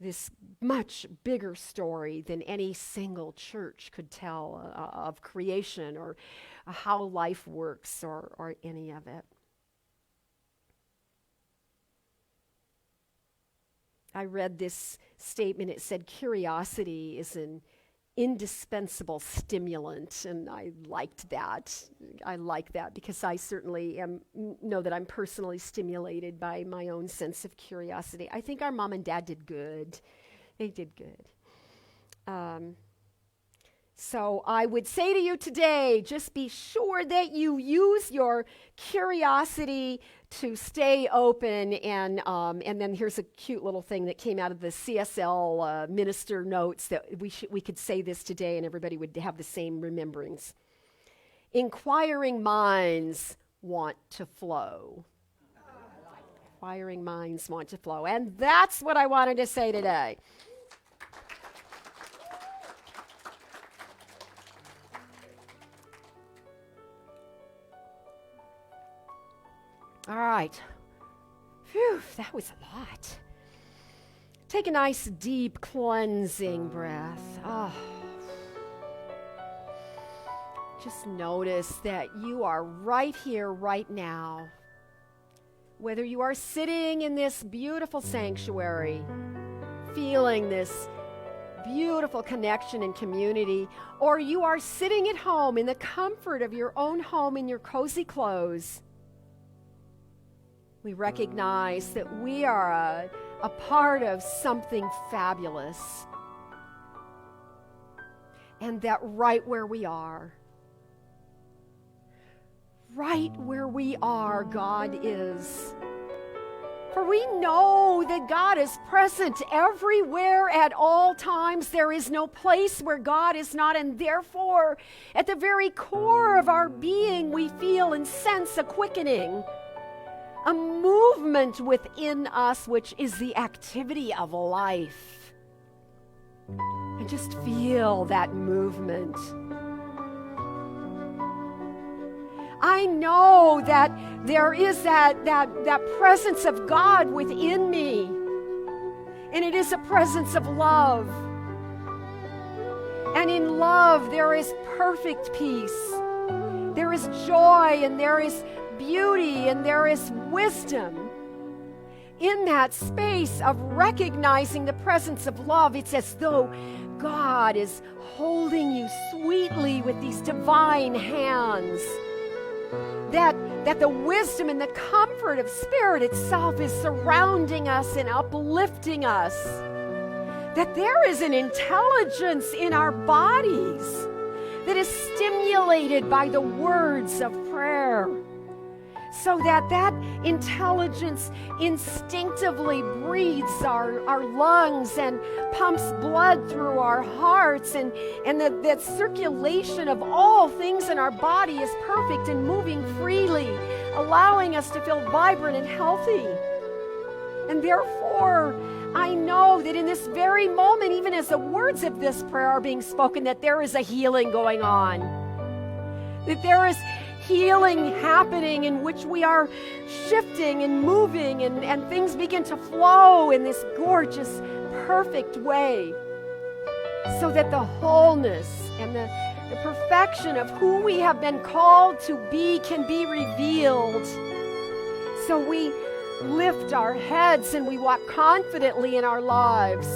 this much bigger story than any single church could tell of creation or how life works or any of it. I read this statement. It said, curiosity is an indispensable stimulant, and I liked that. I like that because I certainly know that I'm personally stimulated by my own sense of curiosity. I think our mom and dad did good. They did good. So I would say to you today, just be sure that you use your curiosity to stay open. And then here's a cute little thing that came out of the CSL minister notes that we could say this today and everybody would have the same remembrance. Inquiring minds want to flow. Inquiring minds want to flow. And that's what I wanted to say today. All right. Phew, that was a lot. Take a nice, deep, cleansing breath. Oh. Just notice that you are right here, right now. Whether you are sitting in this beautiful sanctuary, feeling this beautiful connection and community, or you are sitting at home in the comfort of your own home in your cozy clothes, we recognize that we are a part of something fabulous. And that right where we are, God is. For we know that God is present everywhere at all times. There is no place where God is not, and therefore, at the very core of our being, we feel and sense a quickening, a movement within us, which is the activity of life. And just feel that movement. I know that there is that presence of God within me. And it is a presence of love. And in love, there is perfect peace. There is joy and there is beauty and there is wisdom. In that space of recognizing the presence of love, it's as though God is holding you sweetly with these divine hands. That the wisdom and the comfort of Spirit itself is surrounding us and uplifting us. That there is an intelligence in our bodies that is stimulated by the words of prayer. So that intelligence instinctively breathes our lungs and pumps blood through our hearts, and that circulation of all things in our body is perfect and moving freely, allowing us to feel vibrant and healthy. And therefore, I know that in this very moment, even as the words of this prayer are being spoken, that there is a healing going on. That there is healing happening in which we are shifting and moving and things begin to flow in this gorgeous, perfect way, so that the wholeness and the perfection of who we have been called to be can be revealed. So we lift our heads and we walk confidently in our lives.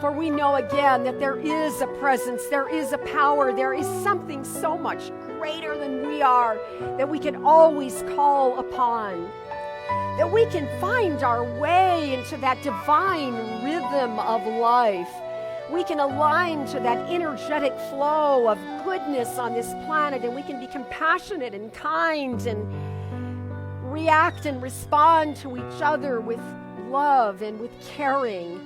For we know again that there is a presence, there is a power, there is something so much greater than we are that we can always call upon. That we can find our way into that divine rhythm of life we can align to that energetic flow of goodness on this planet, and we can be compassionate and kind and react and respond to each other with love and with caring.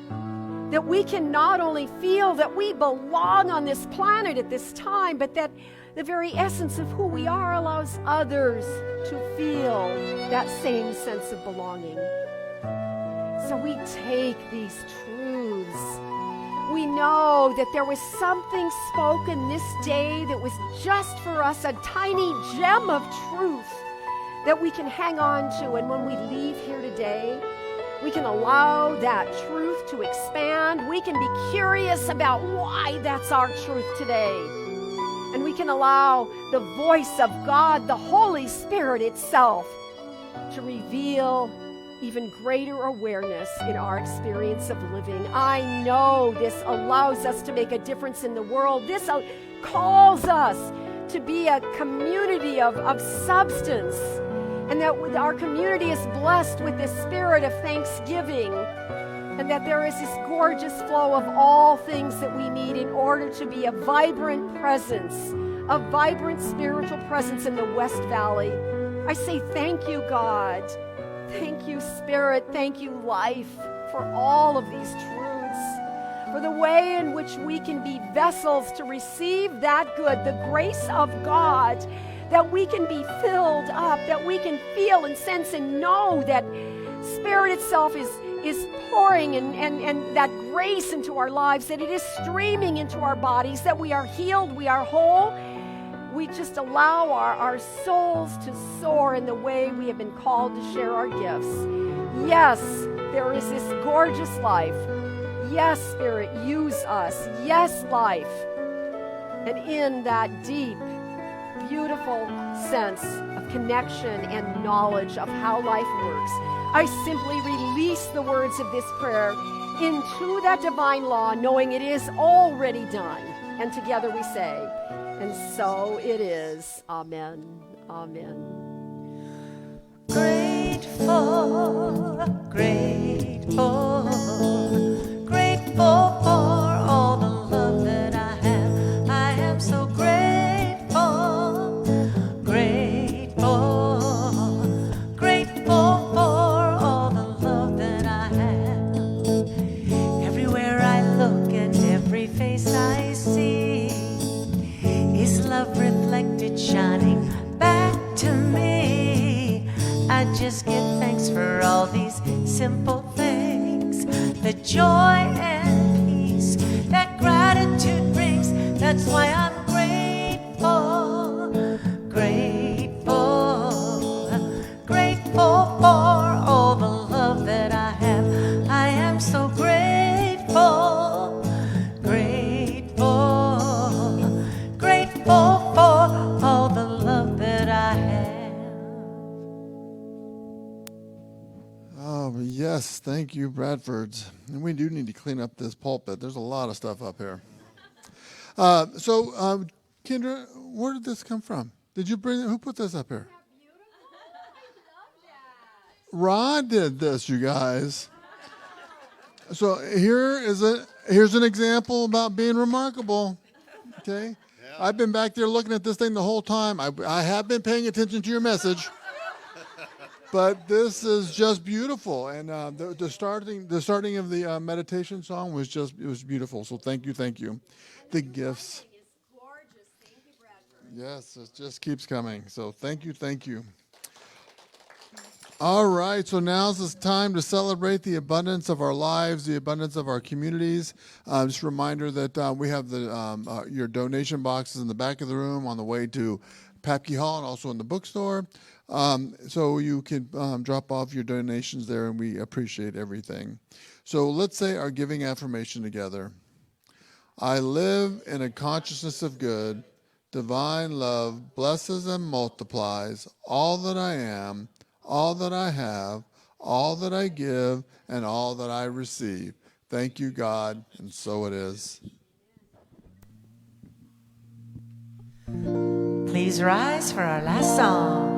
That we can not only feel that we belong on this planet at this time, but that the very essence of who we are allows others to feel that same sense of belonging. So we take these truths. We know that there was something spoken this day that was just for us, a tiny gem of truth that we can hang on to. And when we leave here today, we can allow that truth to expand. We can be curious about why that's our truth today. And we can allow the voice of God, the Holy Spirit itself, to reveal even greater awareness in our experience of living. I know this allows us to make a difference in the world. This calls us to be a community of substance, and that our community is blessed with this spirit of thanksgiving, and that there is this gorgeous flow of all things that we need in order to be a vibrant presence, a vibrant spiritual presence in the West Valley. I say thank you, God. Thank you, Spirit. Thank you, life, for all of these truths, for the way in which we can be vessels to receive that good, the grace of God, that we can be filled up, that we can feel and sense and know that Spirit itself is pouring and that grace into our lives, that it is streaming into our bodies, that we are healed, we are whole. We just allow our souls to soar in the way we have been called to share our gifts. Yes, there is this gorgeous life. Yes, Spirit, use us. Yes, life. And in that deep, beautiful sense of connection and knowledge of how life works, I simply release the words of this prayer into that divine law, knowing it is already done. And together we say, and so it is. Amen. Amen. Grateful, grateful, grateful for all the love that I have. I am so grateful, grateful, grateful for all the love that I have. Everywhere I look and every face I see is love reflected, shining back to me. I just give thanks for all these simple things, the joy and peace that gratitude brings. That's why I'm grateful, grateful, grateful for all the love that I have. I am so grateful, grateful, grateful for all the love that I have. Oh, yes. Thank you, Bradfords. And we do need to clean up this pulpit. There's a lot of stuff up here. Kendra, where did this come from? Did you bring it? Who put this up here? Rod did this, you guys. So here's an example about being remarkable. Okay? Yeah. I've been back there looking at this thing the whole time. I have been paying attention to your message. But this is just beautiful, and the starting of the meditation song was beautiful. So thank you. The gifts. It's gorgeous. Thank you, Bradford. Yes, it just keeps coming. So thank you. All right, so now's the time to celebrate the abundance of our lives, the abundance of our communities. Just a reminder that we have your donation boxes in the back of the room on the way to Papke Hall and also in the bookstore. So you can drop off your donations there, and we appreciate everything. So let's say our giving affirmation together. I live in a consciousness of good. Divine love blesses and multiplies all that I am, all that I have, all that I give, and all that I receive. Thank you, God, and so it is. Please rise for our last song.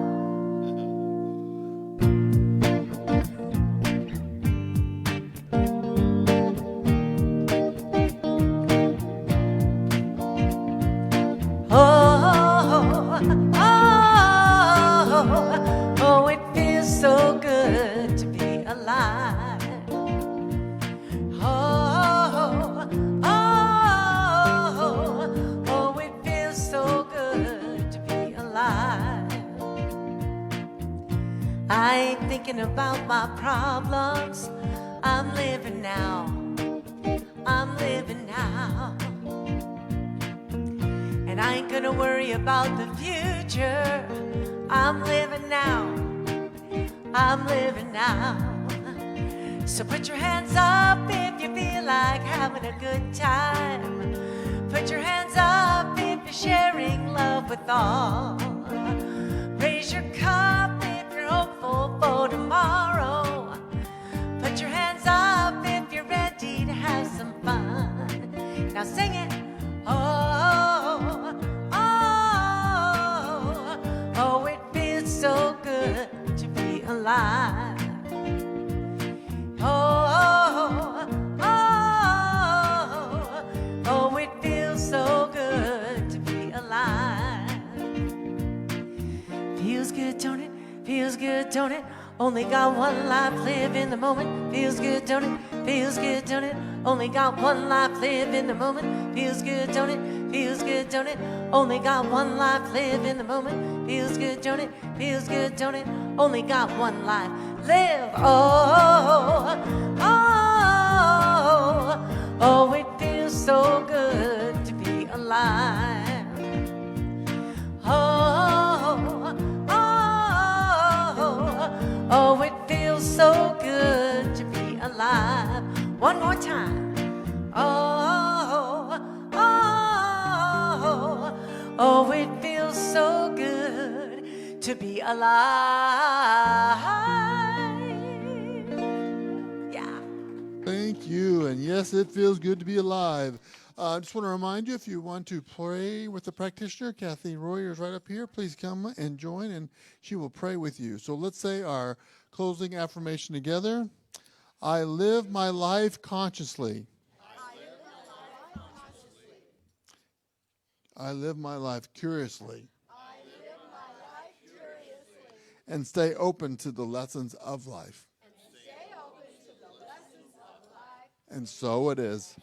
thinking about my problems. I'm living now. I'm living now. And I ain't gonna worry about the future. I'm living now. I'm living now. So put your hands up if you feel like having a good time. Put your hands up if you're sharing love with all. Raise your cup if you're hopeful for tomorrow. Put your hands up if you're ready to have some fun. Now sing it. Oh, oh, oh, it feels so good to be alive. Oh, oh, oh, it feels so good to be alive. Feels good, don't it? Feels good, don't it? Only got one life, live in the moment. Feels good, don't it? Feels good, don't it? Only got one life, live in the moment. Feels good, don't it? Feels good, don't it? Only got one life, live in the moment. Feels good, don't it? Feels good, don't it? Only got one life, live. Oh, oh, oh, it feels so good to be alive. Oh, oh, oh, it feels so good to be alive. One more time. Oh, oh, oh, it feels so good to be alive. Yeah. Thank you. And yes, it feels good to be alive. I just want to remind you, if you want to pray with the practitioner, Kathleen Royer is right up here. Please come and join, and she will pray with you. So let's say our closing affirmation together. I live my life consciously. I live my life curiously. And stay open to the lessons of life. And so it is.